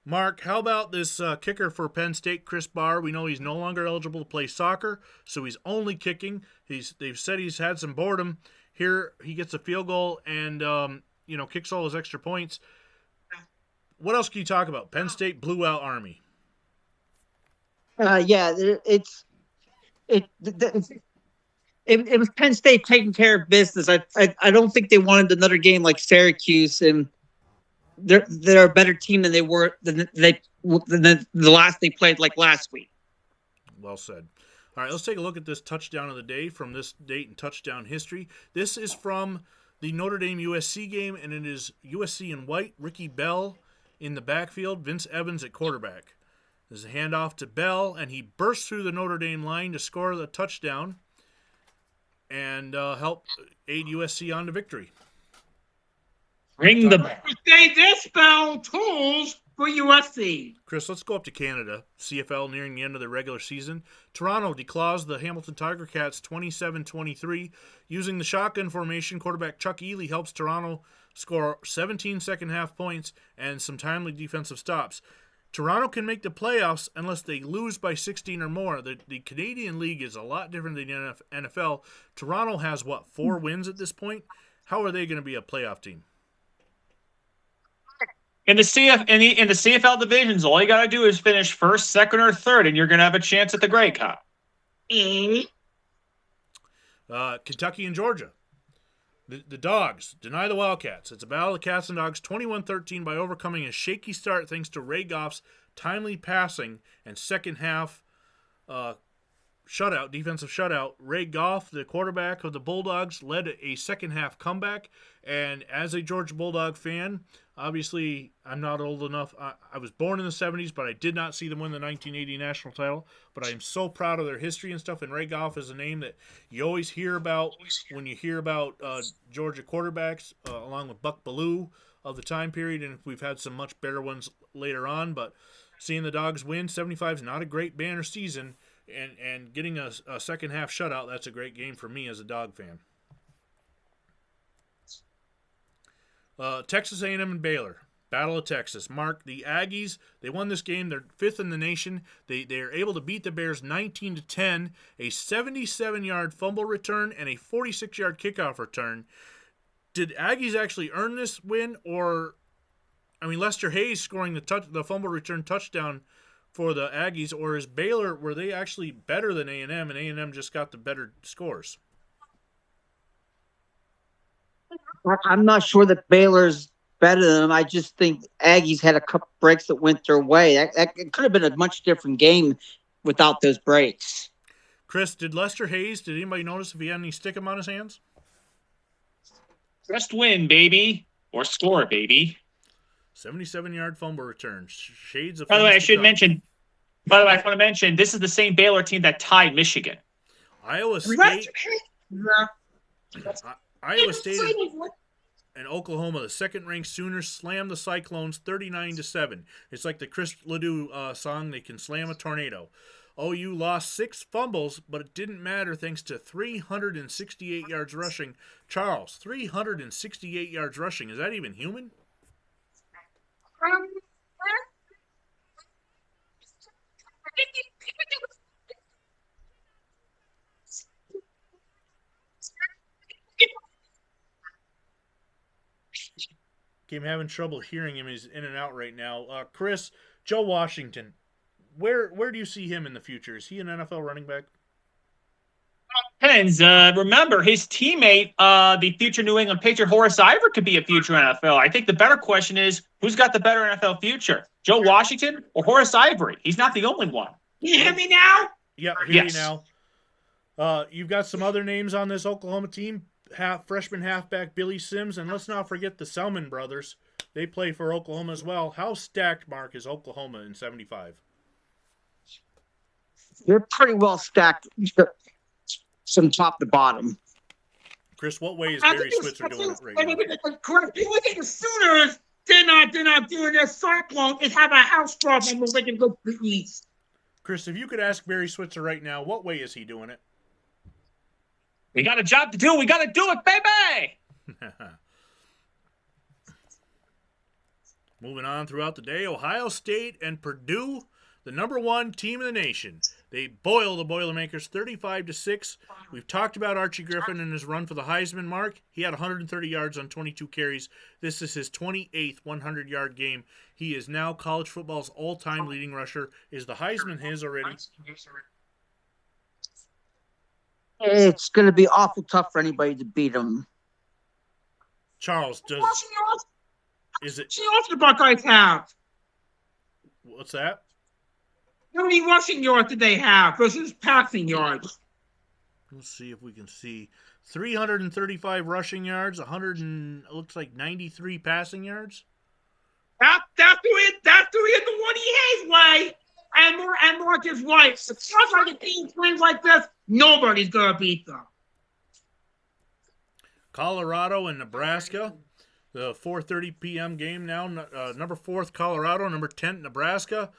Speaker 1: Mark, how about this kicker for Penn State, Chris Barr? We know he's no longer eligible to play soccer, so he's only kicking. They've said he's had some boredom. Here he gets a field goal and kicks all his extra points. What else can you talk about? Penn State blew out Army.
Speaker 5: It was Penn State taking care of business. I don't think they wanted another game like Syracuse, and they're a better team than they were than the last they played like last week.
Speaker 1: Well said. All right, let's take a look at this touchdown of the day from this date in touchdown history. This is from the Notre Dame USC game, and it is USC in white. Ricky Bell in the backfield, Vince Evans at quarterback. There's a handoff to Bell, and he bursts through the Notre Dame line to score the touchdown and help aid USC on to victory.
Speaker 2: Ring the bell.
Speaker 3: They did spell tools for USC.
Speaker 1: Chris, let's go up to Canada. CFL nearing the end of the regular season. Toronto declaws the Hamilton Tiger Cats 27-23. Using the shotgun formation, quarterback Chuck Ely helps Toronto score 17 second-half points and some timely defensive stops. Toronto can make the playoffs unless they lose by 16 or more. The Canadian League is a lot different than the NFL. Toronto has, 4 wins at this point? How are they going to be a playoff team?
Speaker 2: In the CFL divisions, all you got to do is finish first, second, or third, and you're going to have a chance at the Grey Cup.
Speaker 1: Kentucky and Georgia. The Dogs deny the Wildcats. It's a battle of the Cats and Dogs, 21-13 by overcoming a shaky start thanks to Ray Goff's timely passing and second half defensive shutout. Ray Goff, the quarterback of the Bulldogs, led a second half comeback. And as a Georgia Bulldog fan, obviously I'm not old enough. I was born in the 70s, but I did not see them win the 1980 national title. But I am so proud of their history and stuff. And Ray Goff is a name that you always hear about when you hear about Georgia quarterbacks, along with Buck Bellew of the time period. And we've had some much better ones later on. But seeing the Dogs win, 75 is not a great banner season. And getting a second half shutout, that's a great game for me as a Dog fan. Texas A&M and Baylor, Battle of Texas. Mark, the Aggies, they won this game. They're 5th in the nation. They are able to beat the Bears 19-10, a 77-yard fumble return and a 46-yard kickoff return. Did Aggies actually earn this win, or, Lester Hayes scoring the fumble return touchdown for the Aggies, or is Baylor, were they actually better than A&M, and A&M just got the better scores?
Speaker 5: I'm not sure that Baylor's better than them. I just think Aggies had a couple breaks that went their way. It could have been a much different game without those breaks.
Speaker 1: Chris, did anybody notice if he had any stickum on his hands?
Speaker 2: Just win, baby. Or score, baby.
Speaker 1: 77-yard fumble return. Shades of.
Speaker 2: By the way, I want to mention, this is the same Baylor team that tied Michigan.
Speaker 1: Iowa State and Oklahoma, the second-ranked Sooners, slammed the Cyclones 39-7. It's like the Chris Ledoux song, "They Can Slam a Tornado." OU lost 6 fumbles, but it didn't matter thanks to 368 yards rushing. Charles, 368 yards rushing. Is that even human? Okay, I'm having trouble hearing him. He's in and out right now. Chris, Joe Washington, where do you see him in the future? Is he an NFL running back?
Speaker 2: Depends. Remember, his teammate, the future New England Patriot Horace Iver, could be a future NFL. I think the better question is, who's got the better NFL future, Joe Washington or Horace Ivory? He's not the only one.
Speaker 3: You hear me now?
Speaker 1: Yeah, I hear you
Speaker 2: Yes.
Speaker 1: now. You've got some other names on this Oklahoma team. Freshman halfback Billy Sims, and let's not forget the Selman brothers. They play for Oklahoma as well. How stacked, Mark, is Oklahoma in 75?
Speaker 5: They're pretty well stacked from top to bottom.
Speaker 1: Chris, what way is
Speaker 3: I
Speaker 1: Barry
Speaker 3: think
Speaker 1: Switzer doing it right
Speaker 3: I
Speaker 1: now?
Speaker 3: think correct. People think the Sooners, they're not doing their cyclone. Is have a house problem where they can go to the east.
Speaker 1: Chris, if you could ask Barry Switzer right now, what way is he doing it?
Speaker 2: We got a job to do. We got to do it, baby.
Speaker 1: Moving on throughout the day, Ohio State and Purdue, the number one team in the nation. They boil the Boilermakers 35-6. We've talked about Archie Griffin and his run for the Heisman mark. He had 130 yards on 22 carries. This is his 28th 100-yard game. He is now college football's all-time leading rusher. Is the Heisman his already?
Speaker 5: It's going to be awful tough for anybody to beat him.
Speaker 1: Charles, is it?
Speaker 3: She also the Buckeyes have.
Speaker 1: What's that?
Speaker 3: How many rushing yards did they have versus passing yards?
Speaker 1: Let's see if we can see. 335 rushing yards, 100 and it looks like 93 passing yards.
Speaker 3: That's who he is the one he hates way. And Mark is right. If it's like a team swings like this, nobody's gonna beat them.
Speaker 1: Colorado and Nebraska. The 4:30 p.m. game now. Number 4th, Colorado. Number 10, Nebraska.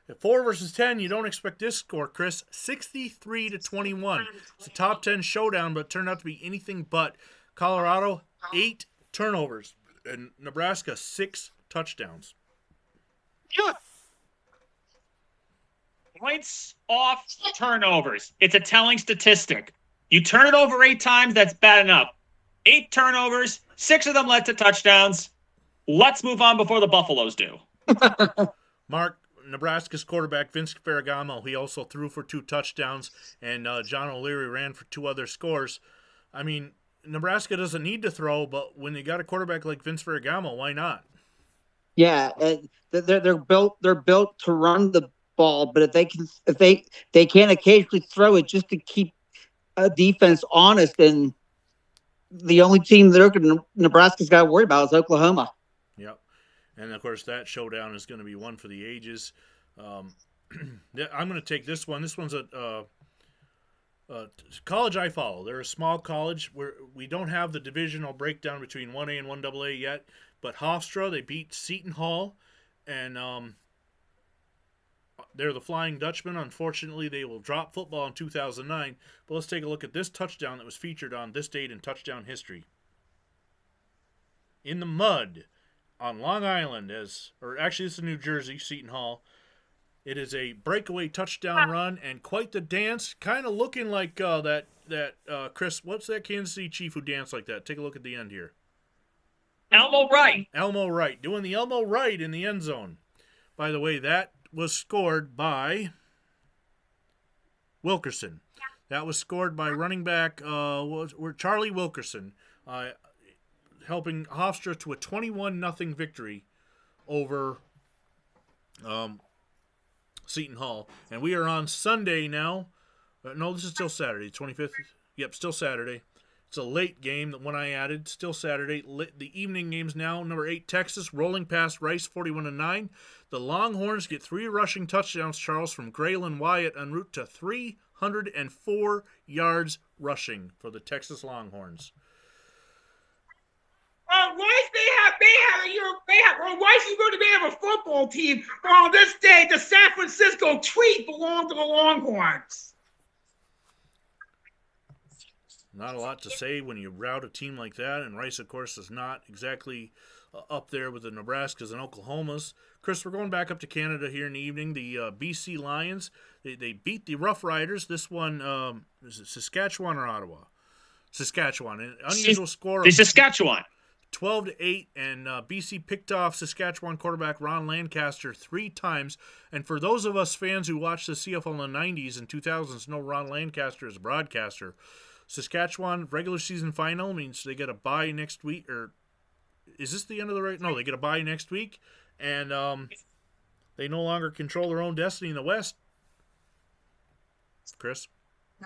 Speaker 1: At 4 versus 10, you don't expect this score, Chris. 63-21. It's a top 10 showdown, but it turned out to be anything but. Colorado, 8 turnovers. And Nebraska, 6 touchdowns.
Speaker 2: Points off turnovers. It's a telling statistic. You turn it over 8 times, that's bad enough. 8 turnovers, 6 of them led to touchdowns. Let's move on before the Buffaloes do.
Speaker 1: Mark, Nebraska's quarterback, Vince Ferragamo, he also threw for 2 touchdowns, and John O'Leary ran for 2 other scores. I mean, Nebraska doesn't need to throw, but when you got a quarterback like Vince Ferragamo, why not?
Speaker 5: Yeah, they're built to run the ball, but if they can occasionally throw it just to keep a defense honest, and the only team that Nebraska's got to worry about is Oklahoma.
Speaker 1: Yep. And, of course, that showdown is going to be one for the ages. I'm going to take this one. This one's a college I follow. They're a small college where we don't have the divisional breakdown between 1A and 1AA yet. But Hofstra, they beat Seton Hall, and they're the Flying Dutchman. Unfortunately, they will drop football in 2009. But let's take a look at this touchdown that was featured on this date in touchdown history. In the mud on Long Island, actually it's in New Jersey, Seton Hall. It is a breakaway touchdown run and quite the dance, kind of looking like that Chris, what's that Kansas City Chief who danced like that? Take a look at the end here.
Speaker 2: Elmo Wright.
Speaker 1: Elmo Wright, doing the Elmo Wright in the end zone. By the way, that was scored by Wilkerson. That was scored by running back Charlie Wilkerson, helping Hofstra to a 21-0 victory over Seton Hall. And we are on Sunday now. No, this is still Saturday, 25th. Yep, still Saturday. It's a late game, the one I added. Still Saturday. The evening games now. Number 8, Texas, rolling past Rice, 41-9. The Longhorns get 3 rushing touchdowns, Charles, from Graylin Wyatt en route to 304 yards rushing for the Texas Longhorns.
Speaker 3: Rice, Rice is going to have a football team. On this day, the San Francisco Tweet belonged to the Longhorns.
Speaker 1: Not a lot to say when you route a team like that, and Rice, of course, is not exactly up there with the Nebraskas and Oklahomas. Chris, we're going back up to Canada here in the evening. The BC Lions, they beat the Rough Riders. This one, is it Saskatchewan or Ottawa? Saskatchewan. An unusual score of
Speaker 2: Saskatchewan.
Speaker 1: 12-8, and BC picked off Saskatchewan quarterback Ron Lancaster 3 times. And for those of us fans who watched the CFL in the 90s and 2000s know Ron Lancaster as a broadcaster, Saskatchewan regular season final means they get a bye next week. Or is this the end of the right? No, they get a bye next week, and they no longer control their own destiny in the West. Chris?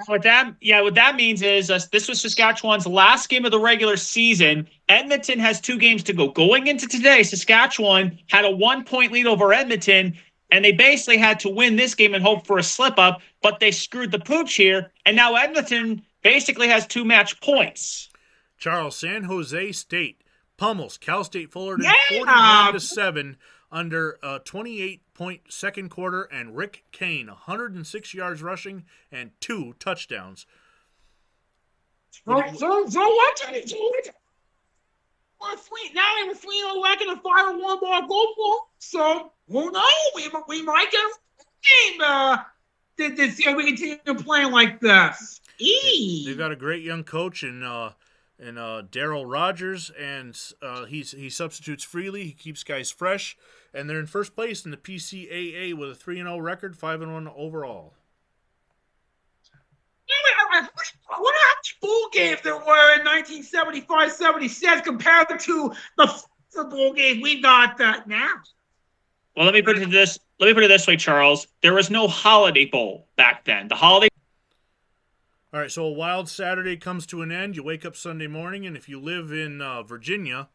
Speaker 2: What that means is this was Saskatchewan's last game of the regular season. Edmonton has 2 games to go. Going into today, Saskatchewan had a 1-point lead over Edmonton, and they basically had to win this game and hope for a slip-up, but they screwed the pooch here, and now Edmonton basically has 2 match points.
Speaker 1: Charles, San Jose State pummels Cal State Fullerton 41-7 under a 28-point second quarter, and Rick Kane, 106 yards rushing and 2 touchdowns.
Speaker 3: So what? Now they were 3-0 back in the final 1 ball goal for. So who knows? We might get a game this year. We continue playing like this.
Speaker 1: They've got a great young coach in Daryl Rogers, and he substitutes freely. He keeps guys fresh, and they're in first place in the PCAA with a 3-0 record, 5-1 overall.
Speaker 3: I wonder how many bowl games there were in 1975-76 compared to the bowl games we got now.
Speaker 2: Well, let me put it this way, Charles. There was no Holiday Bowl back then. The Holiday.
Speaker 1: All right, so a wild Saturday comes to an end. You wake up Sunday morning, and if you live in Virginia,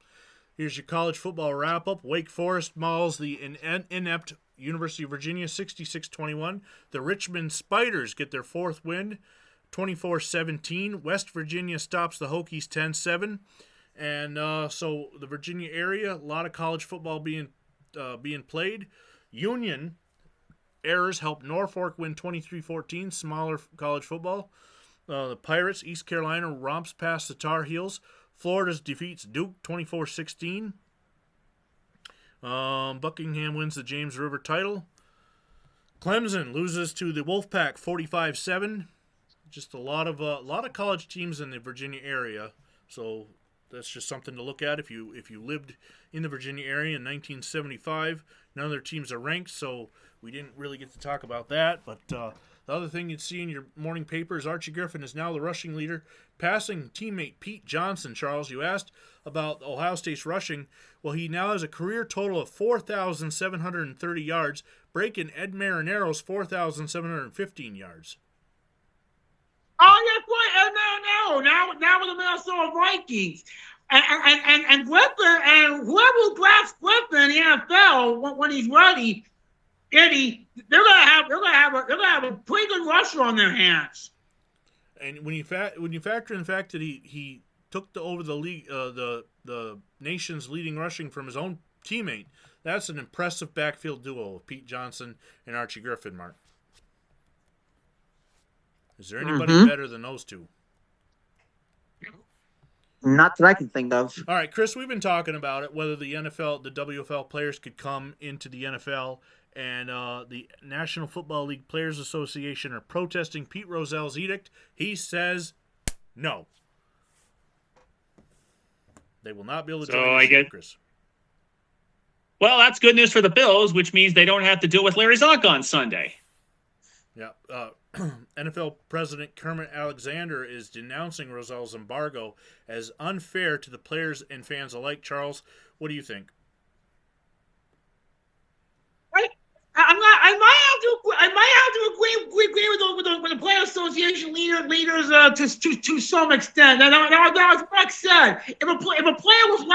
Speaker 1: here's your college football wrap-up. Wake Forest mauls the inept University of Virginia 66-21. The Richmond Spiders get their 4th win, 24-17. West Virginia stops the Hokies 10-7. And so the Virginia area, a lot of college football being played. Union errors helped Norfolk win 23-14, smaller college football. The Pirates, East Carolina romps past the Tar Heels. Florida defeats Duke 24-16. Buckingham wins the James River title. Clemson loses to the Wolfpack 45-7. Just a lot of college teams in the Virginia area. So that's just something to look at if you lived in the Virginia area in 1975. None of their teams are ranked, so we didn't really get to talk about that. But the other thing you'd see in your morning paper is Archie Griffin is now the rushing leader, passing teammate Pete Johnson. Charles, you asked about Ohio State's rushing. Well, he now has a career total of 4,730 yards, breaking Ed Marinaro's 4,715 yards.
Speaker 3: Oh, that's right. Now with the Minnesota Vikings. And Griffin, and whoever drafts Griffin in the NFL when he's ready, they're gonna have a pretty good rusher on their hands.
Speaker 1: And when you factor in the fact that he took over the league, the nation's leading rushing from his own teammate, that's an impressive backfield duo of Pete Johnson and Archie Griffin. Mark, is there anybody better than those two?
Speaker 5: Not that I can think of.
Speaker 1: All right, Chris, we've been talking about it, whether the WFL players could come into the NFL, and the National Football League Players Association are protesting Pete Rozell's edict. He says no. They will not be able to join Chris.
Speaker 2: Well, that's good news for the Bills, which means they don't have to deal with Larry Zonk on Sunday.
Speaker 1: Yeah. NFL President Kermit Alexander is denouncing Rozell's embargo as unfair to the players and fans alike. Charles, what do you think?
Speaker 3: I might have to agree with the Player Association leaders to some extent. Now, as Mark said, if a player was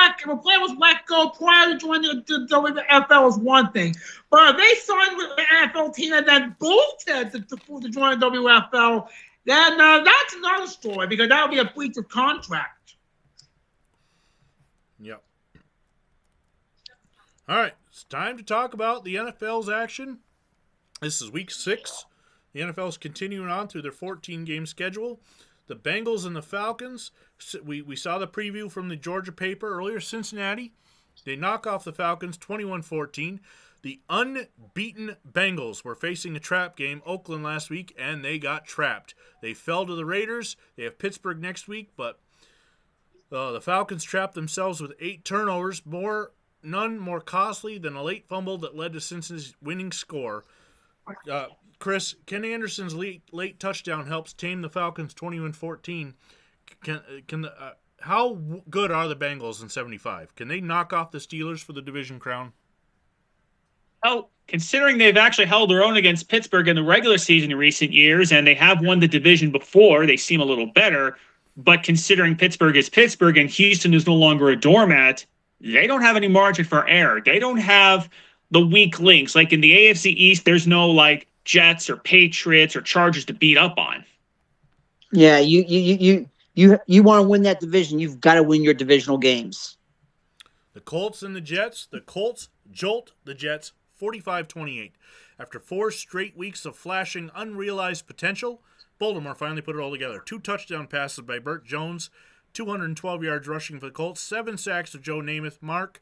Speaker 3: let go prior to joining the WFL is one thing, but if they signed with the NFL team and then bolted to join the WFL, then that's another story because that would be a breach of contract.
Speaker 1: Yep. All right, it's time to talk about the NFL's action. This is week 6. The NFL is continuing on through their 14-game schedule. The Bengals and the Falcons, we saw the preview from the Georgia paper earlier. Cincinnati, they knock off the Falcons 21-14. The unbeaten Bengals were facing a trap game, Oakland, last week, and they got trapped. They fell to the Raiders. They have Pittsburgh next week, but the Falcons trapped themselves with 8 turnovers, none more costly than a late fumble that led to Cincinnati's winning score. Chris, Ken Anderson's late touchdown helps tame the Falcons 21-14. How good are the Bengals in 75? Can they knock off the Steelers for the division crown?
Speaker 2: Oh, considering they've actually held their own against Pittsburgh in the regular season in recent years, and they have won the division before, they seem a little better. But considering Pittsburgh is Pittsburgh and Houston is no longer a doormat, they don't have any margin for error. They don't have the weak links. Like in the AFC East, there's no like Jets or Patriots or Chargers to beat up on.
Speaker 5: Yeah, you want to win that division, you've got to win your divisional games.
Speaker 1: The Colts and the Jets. The Colts jolt the Jets 45-28. After 4 straight weeks of flashing unrealized potential, Baltimore finally put it all together. 2 touchdown passes by Burt Jones, 212 yards rushing for the Colts, 7 sacks of Joe Namath. Mark,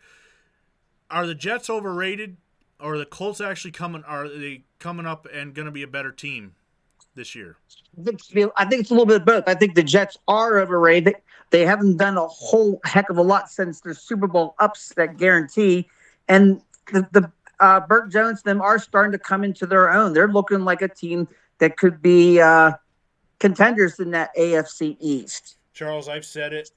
Speaker 1: are the Jets overrated, or are the Colts actually coming up and going to be a better team this year?
Speaker 5: I think it's a little bit of both. I think the Jets are overrated. They haven't done a whole heck of a lot since their Super Bowl upset guarantee, and the Burt Jones them are starting to come into their own. They're looking like a team that could be contenders in that AFC East.
Speaker 1: Charles, I've said it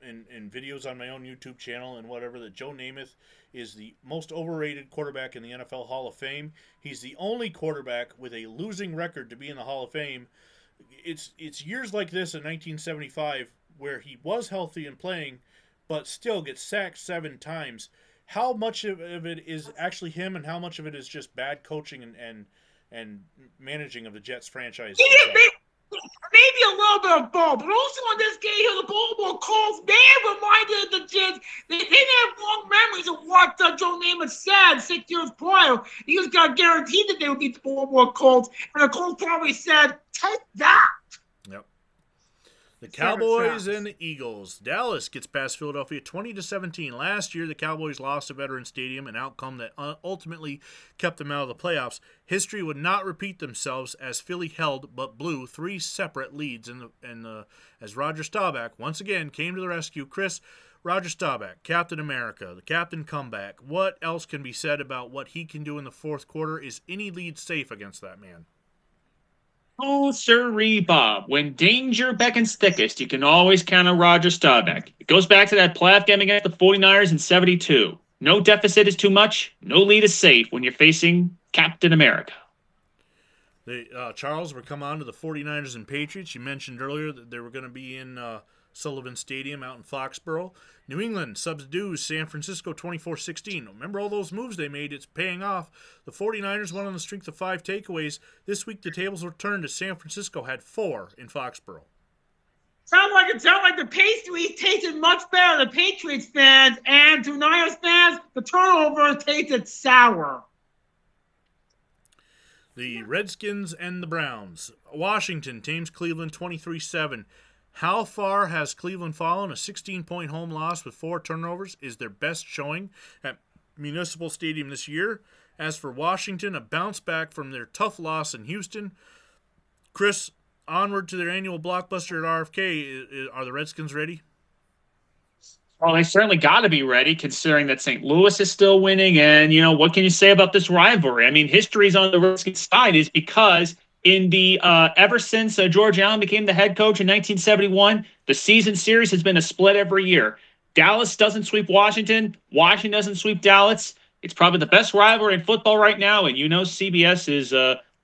Speaker 1: in videos on my own YouTube channel and whatever, that Joe Namath is the most overrated quarterback in the NFL Hall of Fame. He's the only quarterback with a losing record to be in the Hall of Fame. It's years like this in 1975 where he was healthy and playing, but still gets sacked 7 times. How much of it is actually him, and how much of it is just bad coaching and managing of the Jets franchise?
Speaker 3: Maybe a little bit of both, but also on this game here, the Baltimore Colts, they reminded the Jets, they didn't have long memories of what Joe Namath said 6 years prior. He was guaranteed that they would beat the Baltimore Colts, and the Colts probably said, take that.
Speaker 1: Yep. The Cowboys and the Eagles. Dallas gets past Philadelphia 20-17. Last year, the Cowboys lost at Veterans Stadium, an outcome that ultimately kept them out of the playoffs. History would not repeat themselves as Philly held but blew 3 separate leads as Roger Staubach once again came to the rescue. Chris, Roger Staubach, Captain America, the captain comeback. What else can be said about what he can do in the fourth quarter? Is any lead safe against that man?
Speaker 2: Oh, sirree, Bob. When danger beckons thickest, you can always count on Roger Staubach. It goes back to that playoff game against the 49ers in 72. No deficit is too much. No lead is safe when you're facing Captain America.
Speaker 1: Charles, we're coming on to the 49ers and Patriots. You mentioned earlier that they were going to be in Sullivan Stadium out in Foxborough. New England subdues San Francisco 24-16. Remember all those moves they made? It's paying off. The 49ers won on the strength of 5 takeaways. This week the tables were turned as San Francisco had 4 in Foxborough.
Speaker 3: Sound like the Patriots tasted much better to Patriots fans, and to Niners fans, the turnover tasted sour.
Speaker 1: The Redskins and the Browns. Washington tames Cleveland 23-7. How far has Cleveland fallen? A 16-point home loss with 4 turnovers is their best showing at Municipal Stadium this year. As for Washington, a bounce back from their tough loss in Houston. Chris, onward to their annual blockbuster at RFK. Are the Redskins ready?
Speaker 2: Well, they certainly got to be ready, considering that St. Louis is still winning. And, what can you say about this rivalry? I mean, history's on the Redskins side is because in the ever since George Allen became the head coach in 1971, the season series has been a split every year. Dallas doesn't sweep Washington. Washington doesn't sweep Dallas. It's probably the best rivalry in football right now, and CBS is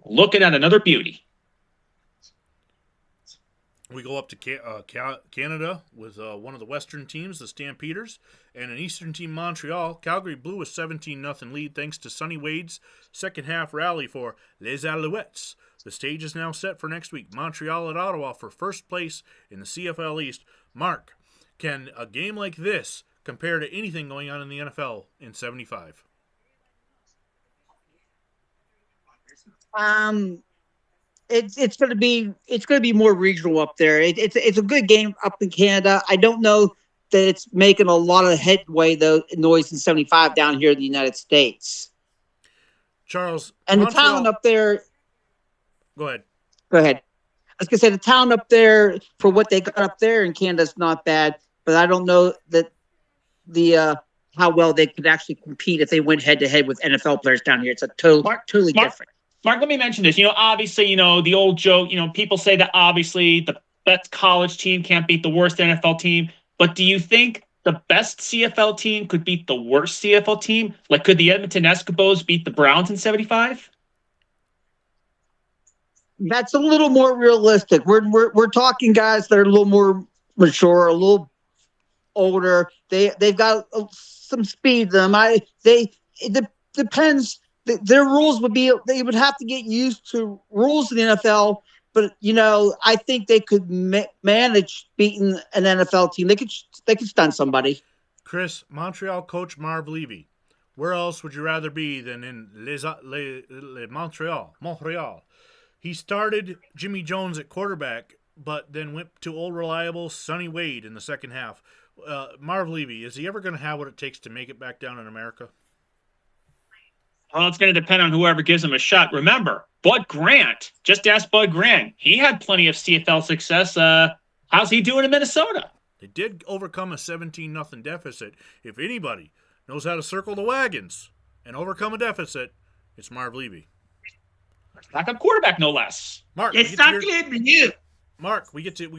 Speaker 2: looking at another beauty.
Speaker 1: We go up to Canada with one of the Western teams, the Stampeders, and an Eastern team, Montreal. Calgary blew a 17-0 lead thanks to Sonny Wade's second-half rally for Les Alouettes. The stage is now set for next week. Montreal at Ottawa for first place in the CFL East. Mark, can a game like this compare to anything going on in the NFL in 75?
Speaker 5: It's going to be more regional up there. It's a good game up in Canada. I don't know that it's making a lot of headway noise in 75 down here in the United States.
Speaker 1: Charles,
Speaker 5: and
Speaker 1: Montreal,
Speaker 5: the talent up there.
Speaker 1: Go ahead.
Speaker 5: I was going to say the talent up there for what they got up there in Canada is not bad, but I don't know that how well they could actually compete if they went head to head with NFL players down here. It's totally different.
Speaker 2: Mark, let me mention this. Obviously, the old joke, people say that obviously the best college team can't beat the worst NFL team. But do you think the best CFL team could beat the worst CFL team? Like, could the Edmonton Eskimos beat the Browns in 75?
Speaker 5: That's a little more realistic. We're talking guys that are a little more mature, a little older. They've got some speed to them. It depends. Their rules would be they would have to get used to rules in the NFL. But I think they could manage beating an NFL team. They could stun somebody.
Speaker 1: Chris, Montreal coach Marv Levy. Where else would you rather be than in Montreal? He started Jimmy Jones at quarterback, but then went to old reliable Sonny Wade in the second half. Marv Levy, is he ever going to have what it takes to make it back down in America?
Speaker 2: Well, it's going to depend on whoever gives him a shot. Remember, Bud Grant. Just ask Bud Grant. He had plenty of CFL success. How's he doing in Minnesota?
Speaker 1: They did overcome a 17-0 deficit. If anybody knows how to circle the wagons and overcome a deficit, it's Marv Levy.
Speaker 2: Backup quarterback, no less.
Speaker 1: Mark,
Speaker 3: It's not good for you.
Speaker 1: Mark, we're into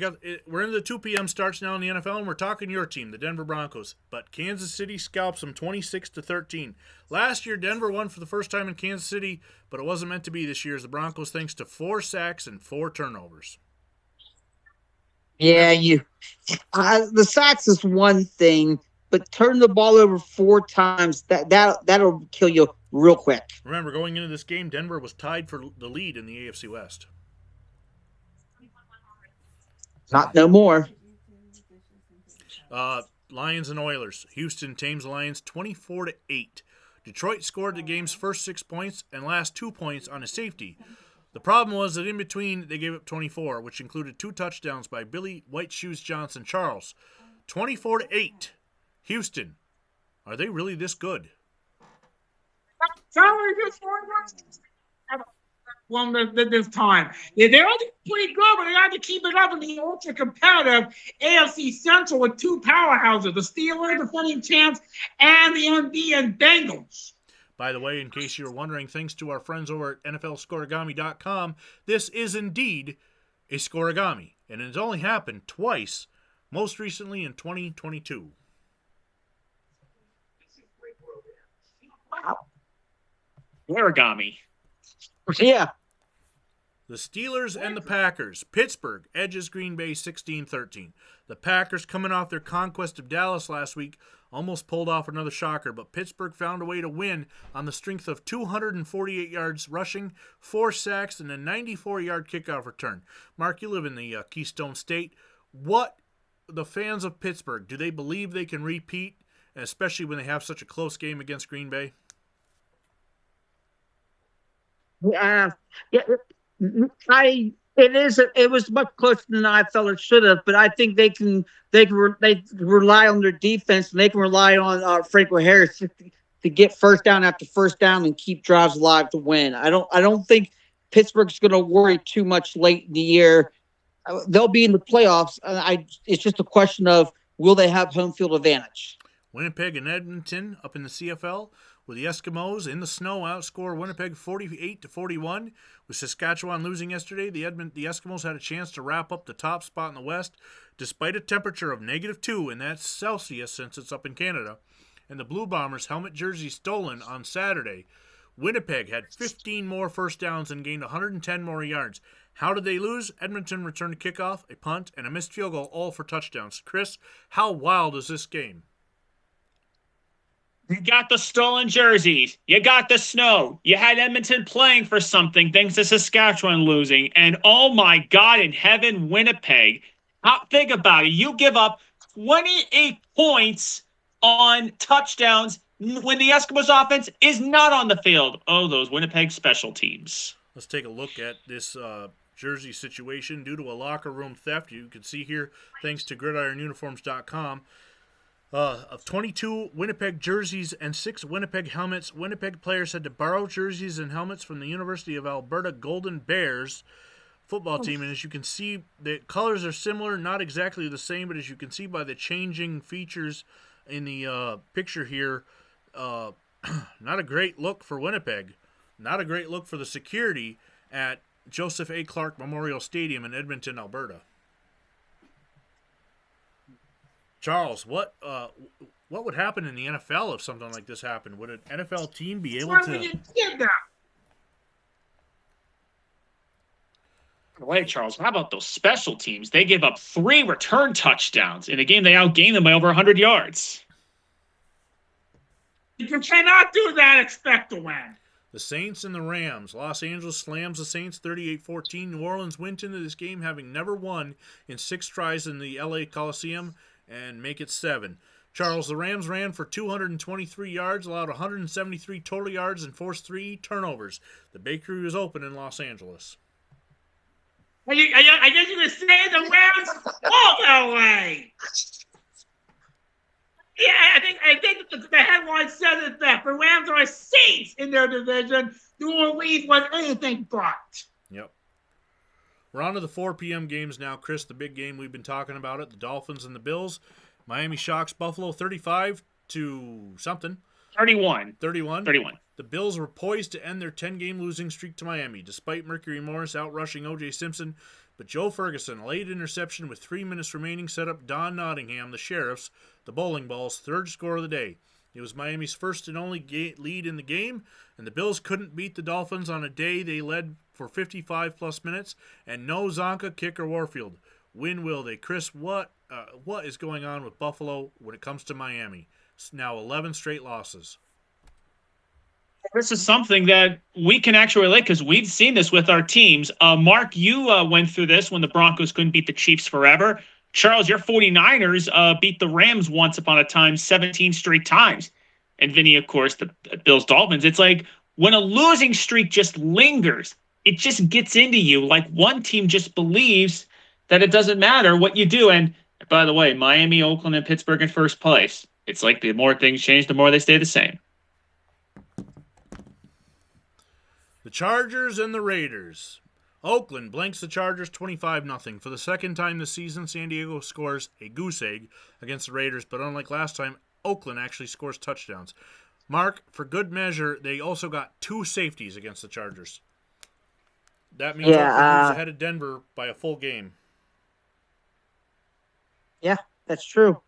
Speaker 1: the 2 p.m. starts now in the NFL, and we're talking your team, the Denver Broncos. But Kansas City scalps them 26-13. Last year, Denver won for the first time in Kansas City, but it wasn't meant to be this year as the Broncos, thanks to 4 sacks and 4 turnovers.
Speaker 5: Yeah, the sacks is one thing, but turn the ball over 4 times that'll kill you real quick.
Speaker 1: Remember, going into this game, Denver was tied for the lead in the AFC West.
Speaker 5: Not no more.
Speaker 1: Lions and Oilers. Houston tames Lions 24-8. Detroit scored the game's first 6 points and last 2 points on a safety. The problem was that in between they gave up 24, which included 2 touchdowns by Billy White Shoes Johnson Charles. 24-8. Houston. Are they really this good?
Speaker 3: Well, this time. They're only pretty good, but they have to keep it up in the ultra competitive AFC Central with 2 powerhouses, the Steelers, the defending champs, and the unbeaten Bengals.
Speaker 1: By the way, in case you were wondering, thanks to our friends over at NFLScoregami.com, this is indeed a scoregami, and it has only happened twice, most recently in 2022.
Speaker 2: Wow. Origami.
Speaker 5: Yeah.
Speaker 1: The Steelers and the Packers. Pittsburgh edges Green Bay 16-13. The Packers, coming off their conquest of Dallas last week, almost pulled off another shocker, but Pittsburgh found a way to win on the strength of 248 yards rushing, 4 sacks, and a 94-yard kickoff return. Mark, you live in the Keystone State. What the fans of Pittsburgh, do they believe they can repeat, especially when they have such a close game against Green Bay?
Speaker 5: Yeah, it was much closer than I felt it should have, but I think they rely on their defense and they can rely on Franco Harris to get first down after first down and keep drives alive to win. I don't think Pittsburgh's going to worry too much late in the year. They'll be in the playoffs. It's just a question of will they have home field advantage.
Speaker 1: Winnipeg and Edmonton up in the CFL, where the Eskimos in the snow outscore Winnipeg 48-41. With Saskatchewan losing yesterday, the Eskimos had a chance to wrap up the top spot in the West, despite a temperature of -2, and that's Celsius since it's up in Canada. And the Blue Bombers' helmet jersey stolen on Saturday. Winnipeg had 15 more first downs and gained 110 more yards. How did they lose? Edmonton returned a kickoff, a punt, and a missed field goal, all for touchdowns. Chris, how wild is this game?
Speaker 2: You got the stolen jerseys. You got the snow. You had Edmonton playing for something thanks to Saskatchewan losing. And oh my God in heaven, Winnipeg. Think about it. You give up 28 points on touchdowns when the Eskimos offense is not on the field. Oh, those Winnipeg special teams.
Speaker 1: Let's take a look at this jersey situation due to a locker room theft. You can see here, thanks to gridironuniforms.com, of 22 Winnipeg jerseys and 6 Winnipeg helmets. Winnipeg players had to borrow jerseys and helmets from the University of Alberta Golden Bears football team. And as you can see, the colors are similar, not exactly the same, but as you can see by the changing features in the picture here, not a great look for Winnipeg. Not a great look for the security at Joseph A. Clark Memorial Stadium in Edmonton, Alberta. Charles, what would happen in the NFL if something like this happened? Would an NFL team be able
Speaker 3: Why would
Speaker 1: to?
Speaker 3: you did that?
Speaker 2: Wait, Charles, how about those special teams? They give up 3 return touchdowns in a game they outgained them by over 100 yards.
Speaker 3: You cannot do that. Expect to win.
Speaker 1: The Saints and the Rams. Los Angeles slams the Saints 38-14. New Orleans went into this game having never won in 6 tries in the LA Coliseum and make it 7. Charles, the Rams ran for 223 yards, allowed 173 total yards, and forced 3 turnovers. The bakery was open in Los Angeles.
Speaker 3: I guess you could say the Rams all that way. Yeah, I think the headline says it best. The Rams are saints in their division. New Orleans was anything but.
Speaker 1: Yep. We're on to the 4 p.m. games now. Chris, the big game we've been talking about it, the Dolphins and the Bills. Miami shocks Buffalo 35 to something.
Speaker 2: 31.
Speaker 1: 31.
Speaker 2: 31.
Speaker 1: The Bills were poised to end their 10-game losing streak to Miami, despite Mercury Morris outrushing O.J. Simpson. But Joe Ferguson, a late interception with 3 minutes remaining, set up Don Nottingham, the Sheriffs, the Bowling Balls' 3rd score of the day. It was Miami's first and only lead in the game, and the Bills couldn't beat the Dolphins on a day they led for 55-plus minutes, and no Zonka, kicker Warfield. Win will they? Chris, what is going on with Buffalo when it comes to Miami? It's now 11 straight losses.
Speaker 2: This is something that we can actually relate because we've seen this with our teams. Mark, you went through this when the Broncos couldn't beat the Chiefs forever. Charles, your 49ers beat the Rams once upon a time 17 straight times. And Vinny, of course, the Bills Dolphins. It's like when a losing streak just lingers, it just gets into you. Like one team just believes that it doesn't matter what you do. And by the way, Miami, Oakland, and Pittsburgh in first place. It's like the more things change, the more they stay the same.
Speaker 1: The Chargers and the Raiders. Oakland blanks the Chargers 25-0. For the second time this season, San Diego scores a goose egg against the Raiders, but unlike last time, Oakland actually scores touchdowns. Mark, for good measure, they also got 2 safeties against the Chargers. That means Oakland moves ahead of Denver by a full game.
Speaker 5: Yeah, that's true.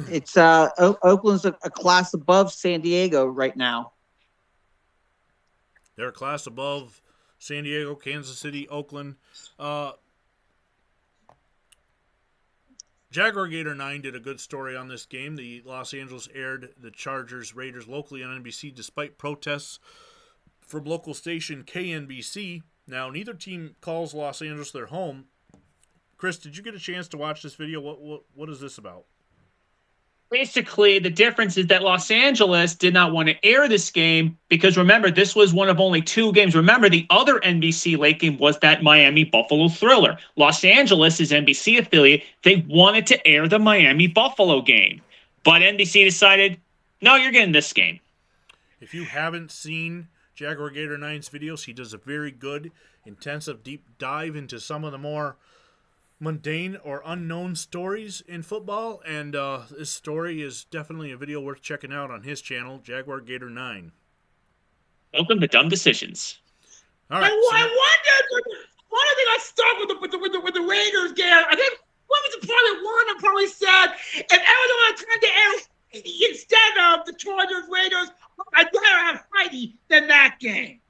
Speaker 5: It's Oakland's a class above San Diego right now.
Speaker 1: They're a class above San Diego, Kansas City, Oakland. Jaguar Gator 9 did a good story on this game. The Los Angeles aired the Chargers Raiders locally on NBC despite protests from local station KNBC. Now, neither team calls Los Angeles their home. Chris, did you get a chance to watch this video? What is this about?
Speaker 2: Basically, the difference is that Los Angeles did not want to air this game because, remember, this was one of only 2 games. Remember, the other NBC late game was that Miami-Buffalo thriller. Los Angeles is NBC affiliate. They wanted to air the Miami-Buffalo game. But NBC decided, no, you're getting this game.
Speaker 1: If you haven't seen Jaguar Gator 9's videos, he does a very good, intensive, deep dive into some of the more mundane or unknown stories in football, and this story is definitely a video worth checking out on his channel, Jaguar Gator 9.
Speaker 2: Welcome to Dumb Decisions.
Speaker 1: All right.
Speaker 3: I think I stuck with the Raiders game. I think what was the part that Warner probably said if Arizona turned to air instead of the Chargers Raiders, I'd rather have Heidi than that game.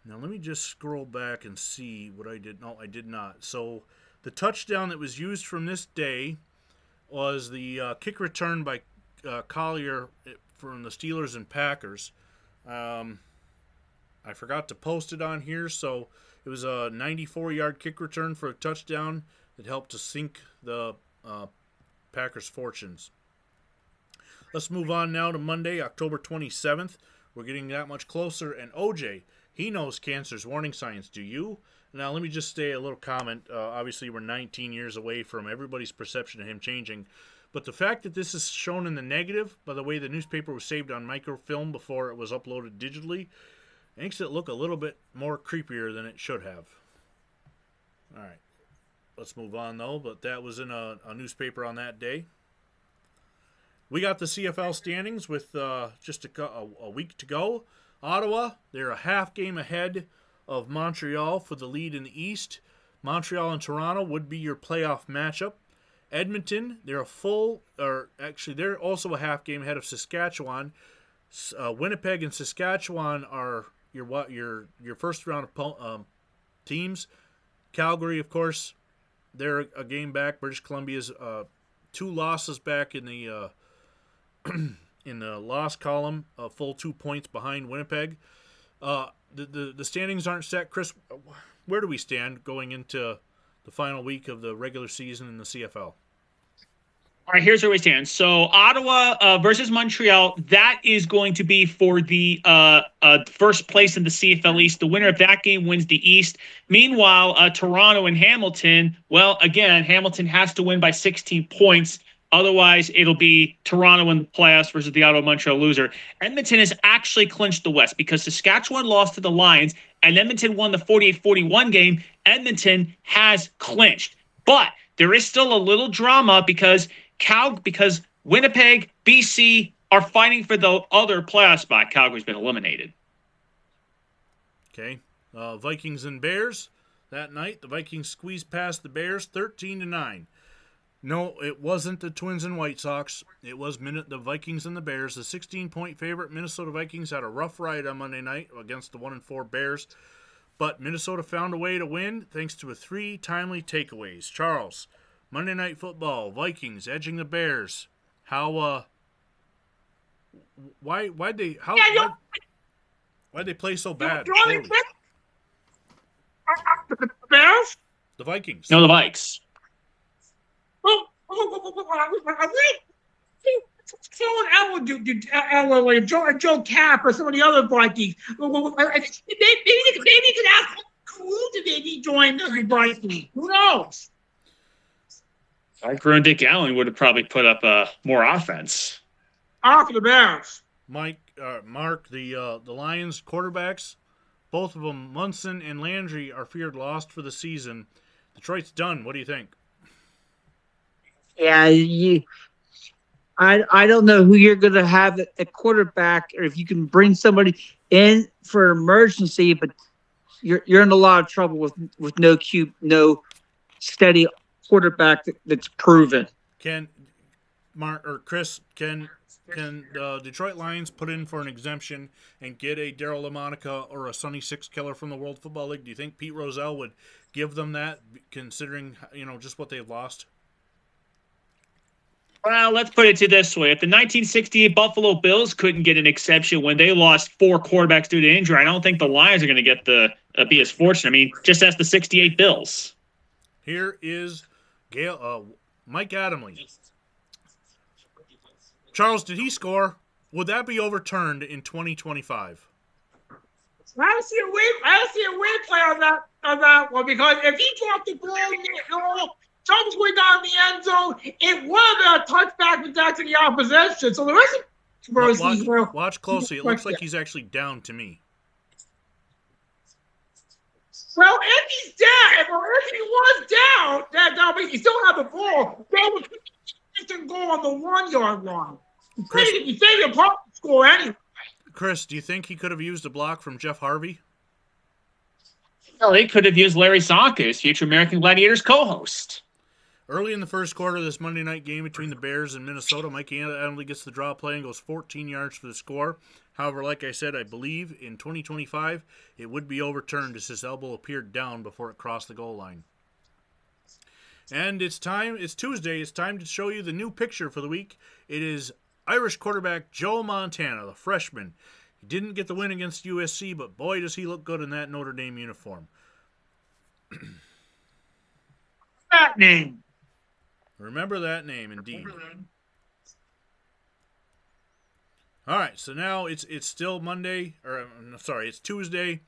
Speaker 1: Now let me just scroll back and see what I did. No, I did not. So the touchdown that was used from this day was the kick return by Collier from the Steelers and Packers. I forgot to post it on here, so it was a 94-yard kick return for a touchdown that helped to sink the Packers' fortunes. Let's move on now to Monday, October 27th. We're getting that much closer, and OJ, he knows cancer's warning signs. Do you? Now, let me just say a little comment. Obviously, we're 19 years away from everybody's perception of him changing. But the fact that this is shown in the negative, by the way the newspaper was saved on microfilm before it was uploaded digitally, makes it look a little bit more creepier than it should have. All right. Let's move on, though. But that was in a newspaper on that day. We got the CFL standings with just a week to go. Ottawa, they're a half game ahead of Montreal for the lead in the East. Montreal and Toronto would be your playoff matchup. Edmonton, they're they're also a half game ahead of Saskatchewan. Winnipeg and Saskatchewan are your first round teams. Calgary, of course, they're a game back. British Columbia's 2 losses back in the in the loss column, a full 2 points behind Winnipeg. The standings aren't set. Chris, where do we stand going into the final week of the regular season in the CFL?
Speaker 2: All right, here's where we stand. So Ottawa versus Montreal, that is going to be for the first place in the CFL East. The winner of that game wins the East. Meanwhile, Toronto and Hamilton, well, again, Hamilton has to win by 16 points. Otherwise, it'll be Toronto in the playoffs versus the Ottawa Montreal loser. Edmonton has actually clinched the West because Saskatchewan lost to the Lions and Edmonton won the 48-41 game. Edmonton has clinched. But there is still a little drama because Winnipeg, BC are fighting for the other playoff spot. Calgary's been eliminated.
Speaker 1: Okay. Vikings and Bears. That night, the Vikings squeezed past the Bears 13-9. No, it wasn't the Twins and White Sox. It was the Vikings and the Bears. The 16-point favorite Minnesota Vikings had a rough ride on Monday night against the 1-4 Bears, but Minnesota found a way to win thanks to 3 timely takeaways. Charles, Monday Night Football, Vikings edging the Bears. Why'd they play so bad?
Speaker 3: The Bears?
Speaker 1: The Vikings.
Speaker 2: No, the Vikes.
Speaker 3: Joe Cap or some of the other Vikings. Maybe you could ask Crew to maybe join the Vikings. Who knows?
Speaker 2: Crew and Dick Allen would have probably put up more offense.
Speaker 3: After the Bears.
Speaker 1: Mark, the Lions quarterbacks, both of them, Munson and Landry, are feared lost for the season. Detroit's done. What do you think?
Speaker 5: Yeah, I don't know who you're going to have at quarterback, or if you can bring somebody in for emergency, but you're in a lot of trouble with no steady quarterback that's proven.
Speaker 1: Can the Detroit Lions put in for an exemption and get a Daryl LaMonica or a Sonny Six Killer from the World Football League? Do you think Pete Rozelle would give them that, considering just what they've lost?
Speaker 2: Well, let's put it to this way. If the 1968 Buffalo Bills couldn't get an exception when they lost 4 quarterbacks due to injury, I don't think the Lions are going to get be as fortunate. I mean, just ask the 68 Bills.
Speaker 1: Here is Mike Adamle. Charles, did he score? Would that be overturned in 2025?
Speaker 3: I don't see a weird play on that one, because if he dropped the ball, something's going down in the end zone, it would have been a touchback attack to the opposition. So there isn't.
Speaker 1: Watch closely. It looks like he's actually down to me.
Speaker 3: Well, if he's down, or if he was down, that he still had the ball. That was instant goal on the 1-yard line. You say you probably score anyway.
Speaker 1: Chris, do you think he could have used a block from Jeff Harvey?
Speaker 2: Well, he could have used Larry Zonka, his future American Gladiators co-host.
Speaker 1: Early in the first quarter of this Monday night game between the Bears and Minnesota, Mike Adamle gets the draw play and goes 14 yards for the score. However, like I said, I believe in 2025 it would be overturned as his elbow appeared down before it crossed the goal line. And it's Tuesday. It's time to show you the new picture for the week. It is Irish quarterback Joe Montana, the freshman. He didn't get the win against USC, but boy, does he look good in that Notre Dame uniform.
Speaker 3: That name.
Speaker 1: Remember that name, indeed. All right, so now it's still Monday, or sorry, it's Tuesday.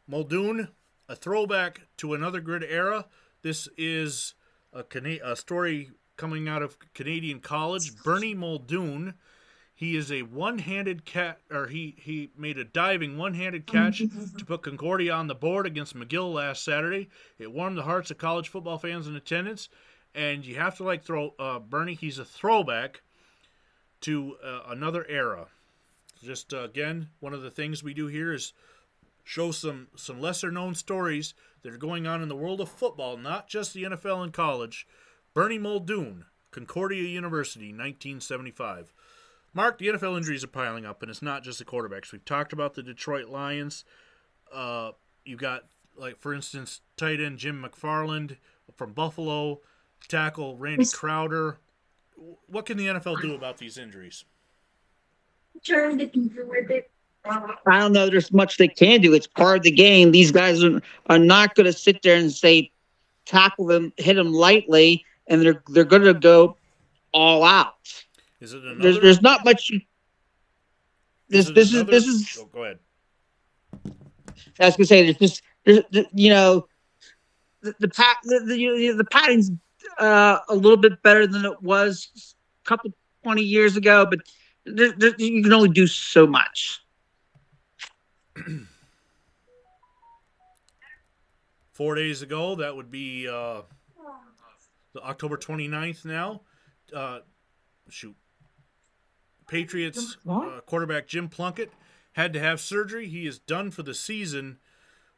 Speaker 1: Muldoon, a throwback to another good era. This is a story coming out of Canadian College. Bernie Muldoon, he is a one-handed he made a diving one-handed catch to put Concordia on the board against McGill last Saturday. It warmed the hearts of college football fans in attendance. And you have to throw Bernie. He's a throwback. to another era. Just again, one of the things we do here is show some lesser known stories that are going on in the world of football, not just the NFL and college. Bernie Muldoon, Concordia University, 1975. Mark, the NFL injuries are piling up, and it's not just the quarterbacks. We've talked about the Detroit Lions. You've got, like, for instance, tight end Jim McFarland from Buffalo, tackle Randy Crowder. What can the NFL do about these injuries?
Speaker 4: Trying to keep it with it.
Speaker 5: I don't know. There's much they can do. It's part of the game. These guys are not going to sit there and say tackle them, hit them lightly, and they're going to go all out.
Speaker 1: Is it another?
Speaker 5: There's not much. This is.
Speaker 1: Oh, go ahead.
Speaker 5: I was going to say there's the padding's a little bit better than it was a couple 20 years ago, but you can only do so much.
Speaker 1: 4 days ago, that would be the October 29th now. Patriots quarterback Jim Plunkett had to have surgery. He is done for the season.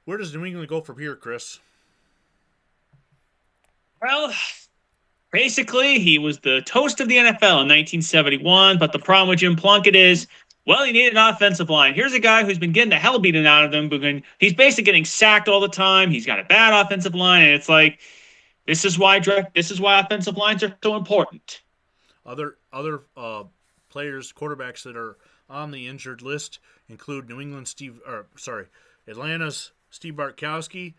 Speaker 1: Where does New England go from here, Chris?
Speaker 2: Well, basically, he was the toast of the NFL in 1971, but the problem with Jim Plunkett is, well, he needed an offensive line. Here's a guy who's been getting the hell beaten out of him, but he's basically getting sacked all the time. He's got a bad offensive line, and it's like, this is why offensive lines are so important.
Speaker 1: Other players, quarterbacks that are on the injured list include Atlanta's Steve Bartkowski,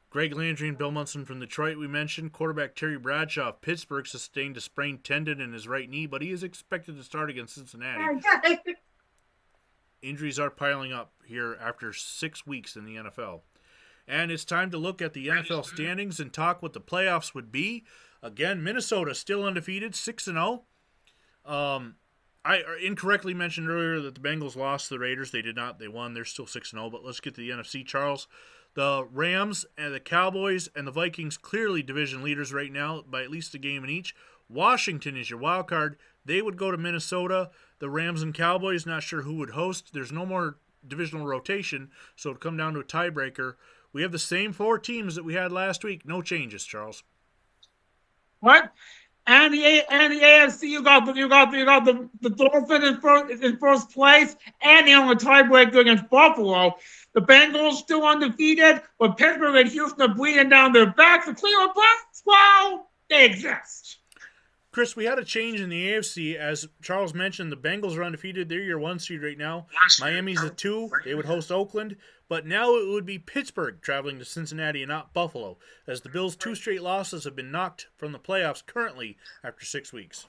Speaker 1: Greg Landry and Bill Munson from Detroit, we mentioned. Quarterback Terry Bradshaw of Pittsburgh sustained a sprained tendon in his right knee, but he is expected to start against Cincinnati. Injuries are piling up here after 6 weeks in the NFL. And it's time to look at the NFL standings and talk what the playoffs would be. Again, Minnesota still undefeated, 6-0. I incorrectly mentioned earlier that the Bengals lost to the Raiders. They did not. They won. They're still 6-0. But let's get to the NFC, Charles. The Rams and the Cowboys and the Vikings clearly division leaders right now by at least a game in each. Washington is your wild card. They would go to Minnesota. The Rams and Cowboys, not sure who would host. There's no more divisional rotation, so it'll come down to a tiebreaker. We have the same 4 teams that we had last week. No changes, Charles.
Speaker 3: What? And the AFC, you got the Dolphins in first place, and the only tiebreaker against Buffalo. The Bengals still undefeated, but Pittsburgh and Houston are breathing down their backs. The Cleveland Browns, well, they exist.
Speaker 1: Chris, we had a change in the AFC. As Charles mentioned, the Bengals are undefeated. They're your 1 seed right now. Miami's a 2. They would host Oakland. But now it would be Pittsburgh traveling to Cincinnati and not Buffalo, as the Bills' 2 straight losses have been knocked from the playoffs currently after 6 weeks.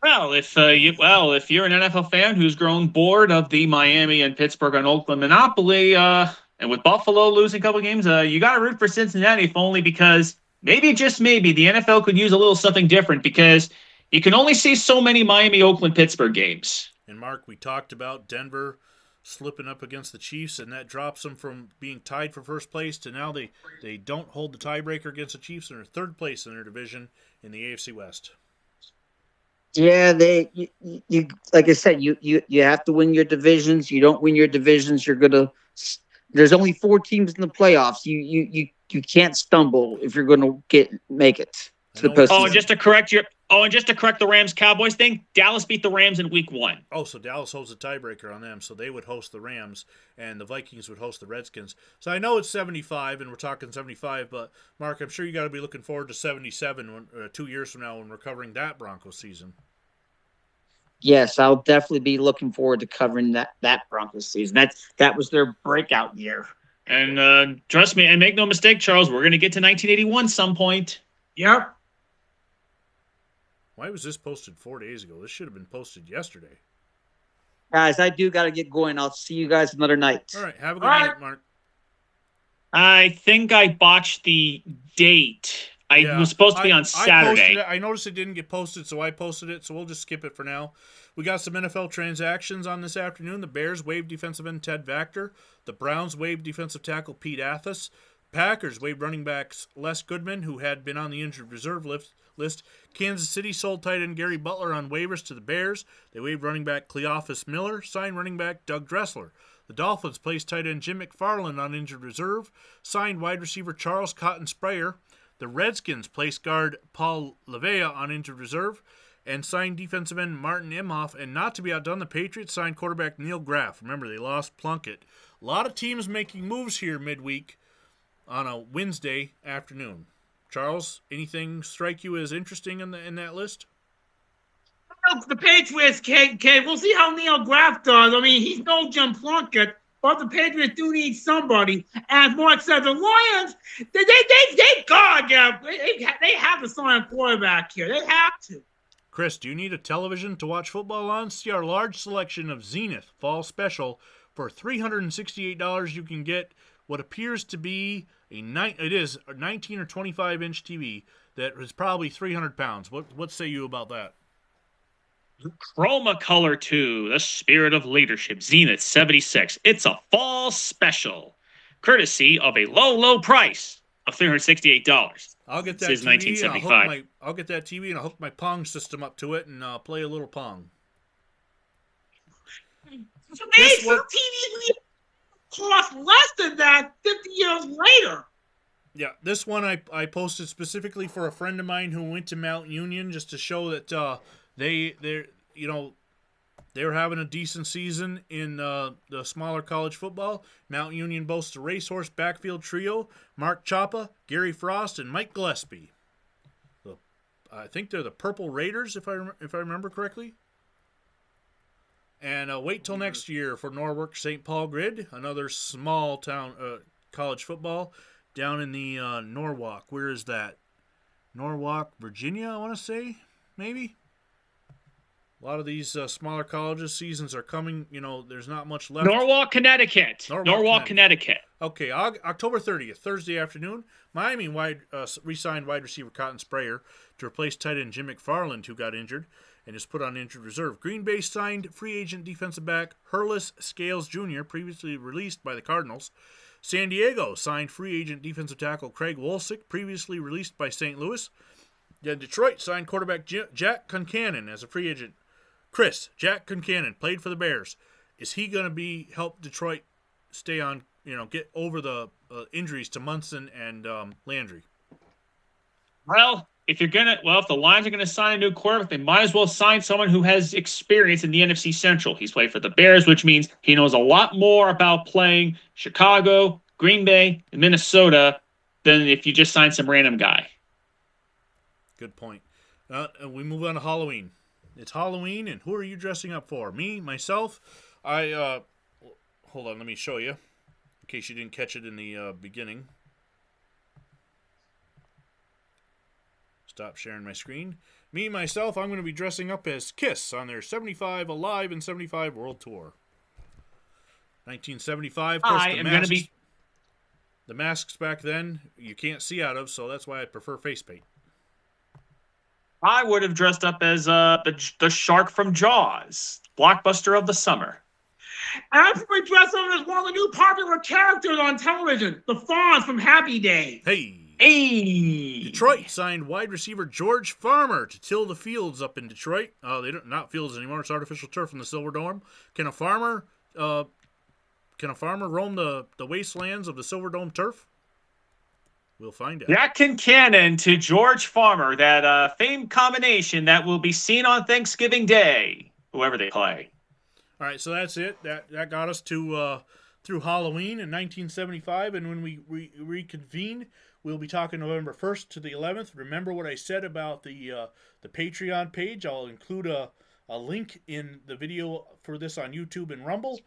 Speaker 2: Well, if you're an NFL fan who's grown bored of the Miami and Pittsburgh and Oakland monopoly, and with Buffalo losing a couple games, you got to root for Cincinnati, if only because maybe, just maybe, the NFL could use a little something different, because you can only see so many Miami, Oakland, Pittsburgh games.
Speaker 1: And Mark, we talked about Denver slipping up against the Chiefs, and that drops them from being tied for first place to now they don't hold the tiebreaker against the Chiefs and are third place in their division in the AFC West.
Speaker 5: Yeah, you like I said, you have to win your divisions. You don't win your divisions, there's only 4 teams in the playoffs. You can't stumble if you're gonna make it to the postseason.
Speaker 2: And just to correct the Rams Cowboys thing, Dallas beat the Rams in week 1.
Speaker 1: Oh, so Dallas holds a tiebreaker on them, so they would host the Rams, and the Vikings would host the Redskins. So I know it's 75, and we're talking 75, but Mark, I'm sure you got to be looking forward to 77 2 years from now when we're covering that Broncos season.
Speaker 5: Yes, I'll definitely be looking forward to covering that Broncos season. That was their breakout year.
Speaker 2: And trust me, and make no mistake, Charles, we're going to get to 1981 some point.
Speaker 3: Yep.
Speaker 1: Why was this posted 4 days ago? This should have been posted yesterday.
Speaker 5: Guys, I do got to get going. I'll see you guys another night.
Speaker 1: All right, have a good night, Mark.
Speaker 2: I think I botched the date. It was supposed to be on Saturday.
Speaker 1: I noticed it didn't get posted, so I posted it, so we'll just skip it for now. We got some NFL transactions on this afternoon. The Bears waived defensive end Ted Vactor. The Browns waived defensive tackle Pete Athas. Packers waived running backs Les Goodman, who had been on the injured reserve list. Kansas City sold tight end Gary Butler on waivers to the Bears. They waived running back Cleophas Miller, signed running back Doug Dressler. The Dolphins placed tight end Jim McFarland on injured reserve, signed wide receiver Charles Cotton Sprayer. The Redskins placed guard Paul Levea on injured reserve and signed defensive end Martin Imhoff. And not to be outdone, the Patriots signed quarterback Neil Graff. Remember, they lost Plunkett. A lot of teams making moves here midweek on a Wednesday afternoon. Charles, anything strike you as interesting in that list?
Speaker 3: The Patriots, we'll see how Neil Graff does. I mean, he's no Jim Plunkett, but the Patriots do need somebody. As Mark said, the Lions, they have to sign a quarterback here. They have to.
Speaker 1: Chris, do you need a television to watch football on? See our large selection of Zenith Fall Special. For $368, you can get what appears to be a 19 or 25-inch TV that is probably 300 pounds. What say you about that?
Speaker 2: Chroma Color 2, the spirit of leadership, Zenith 76. It's a fall special, courtesy of a low price of $368.
Speaker 1: I'll get that
Speaker 2: This is
Speaker 1: TV.
Speaker 2: 1975.
Speaker 1: I'll get that TV and I'll hook my Pong system up to it and play a little Pong.
Speaker 3: Some TVs cost less than that 50 years later.
Speaker 1: Yeah, this one I posted specifically for a friend of mine who went to Mount Union just to show that they were having a decent season in the smaller college football. Mount Union boasts a racehorse backfield trio: Mark Chapa, Gary Frost, and Mike Gillespie. I think they're the Purple Raiders, if I remember correctly. And wait till next year for Norwalk St. Paul Grid, another small town college football down in the Norwalk. Where is that? Norwalk, Virginia, I want to say, maybe. A lot of these smaller colleges seasons are coming. There's not much left.
Speaker 2: Norwalk, Connecticut. Norwalk, Connecticut.
Speaker 1: Okay, October 30th, Thursday afternoon, Miami re-signed wide receiver Cotton Sprayer to replace tight end Jim McFarland, who got injured and is put on injured reserve. Green Bay signed free agent defensive back Hurlis Scales Jr., previously released by the Cardinals. San Diego signed free agent defensive tackle Craig Wolsick, previously released by St. Louis. Then Detroit signed quarterback Jack Concannon as a free agent. Chris, Jack Concannon played for the Bears. Is he going to help Detroit stay on, get over the injuries to Munson and Landry?
Speaker 2: Well, if the Lions are gonna sign a new quarterback, they might as well sign someone who has experience in the NFC Central. He's played for the Bears, which means he knows a lot more about playing Chicago, Green Bay, and Minnesota than if you just sign some random guy.
Speaker 1: Good point. And we move on to Halloween. It's Halloween, and who are you dressing up for? Me, myself. Hold on, let me show you, in case you didn't catch it in the beginning. Stop sharing my screen. Me, myself, I'm going to be dressing up as Kiss on their 75 Alive and 75 World Tour. 1975, of course, the masks back then you can't see out of, so that's why I prefer face paint.
Speaker 2: I would have dressed up as the shark from Jaws, blockbuster of the summer.
Speaker 3: I'm going to dress up as one of the new popular characters on television, the Fonz from Happy Days.
Speaker 2: Hey!
Speaker 1: Detroit signed wide receiver George Farmer to till the fields up in Detroit. They don't not fields anymore; it's artificial turf in the Silver Dome. Can a farmer roam the wastelands of the Silver Dome turf? We'll find out.
Speaker 2: Jack Concannon to George Farmer, that famed combination that will be seen on Thanksgiving Day, whoever they play.
Speaker 1: All right, so that's it. That got us to through Halloween in 1975, and when we reconvene, we'll be talking November 1st to the 11th. Remember what I said about the Patreon page. I'll include a link in the video for this on YouTube and Rumble.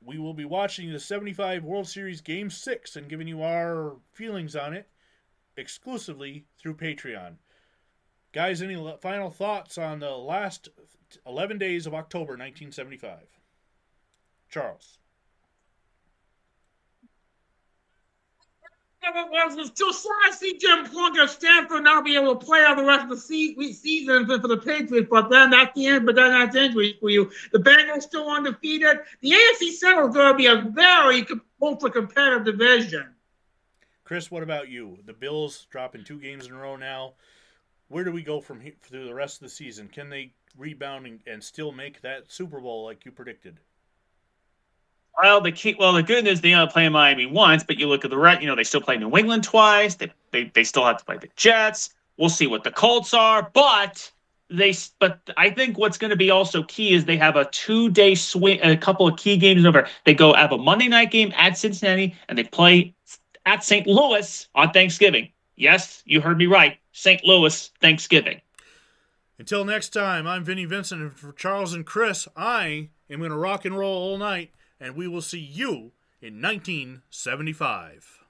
Speaker 1: We will be watching the 75 World Series Game 6 and giving you our feelings on it exclusively through Patreon. Guys, any final thoughts on the last 11 days of October 1975? Charles.
Speaker 3: It's too sad to see Jim Plunkett of Stanford not be able to play out the rest of the season for the Patriots, but then that's the end. But then that's injury for you. The Bengals still undefeated. The AFC Central is going to be a very ultra-competitive division.
Speaker 1: Chris, what about you? The Bills dropping 2 games in a row now. where do we go from here through the rest of the season? Can they rebound and still make that Super Bowl like you predicted?
Speaker 2: Well, the good news they only play Miami once, but you look at the rest. They still play New England twice. They still have to play the Jets. We'll see what the Colts are, but I think what's going to be also key is they have a 2-day swing, a couple of key games over. They go have a Monday night game at Cincinnati, and they play at St. Louis on Thanksgiving. Yes, you heard me right. St. Louis, Thanksgiving.
Speaker 1: Until next time, I'm Vinny Vincent, and for Charles and Chris, I am going to rock and roll all night, and we will see you in 1975.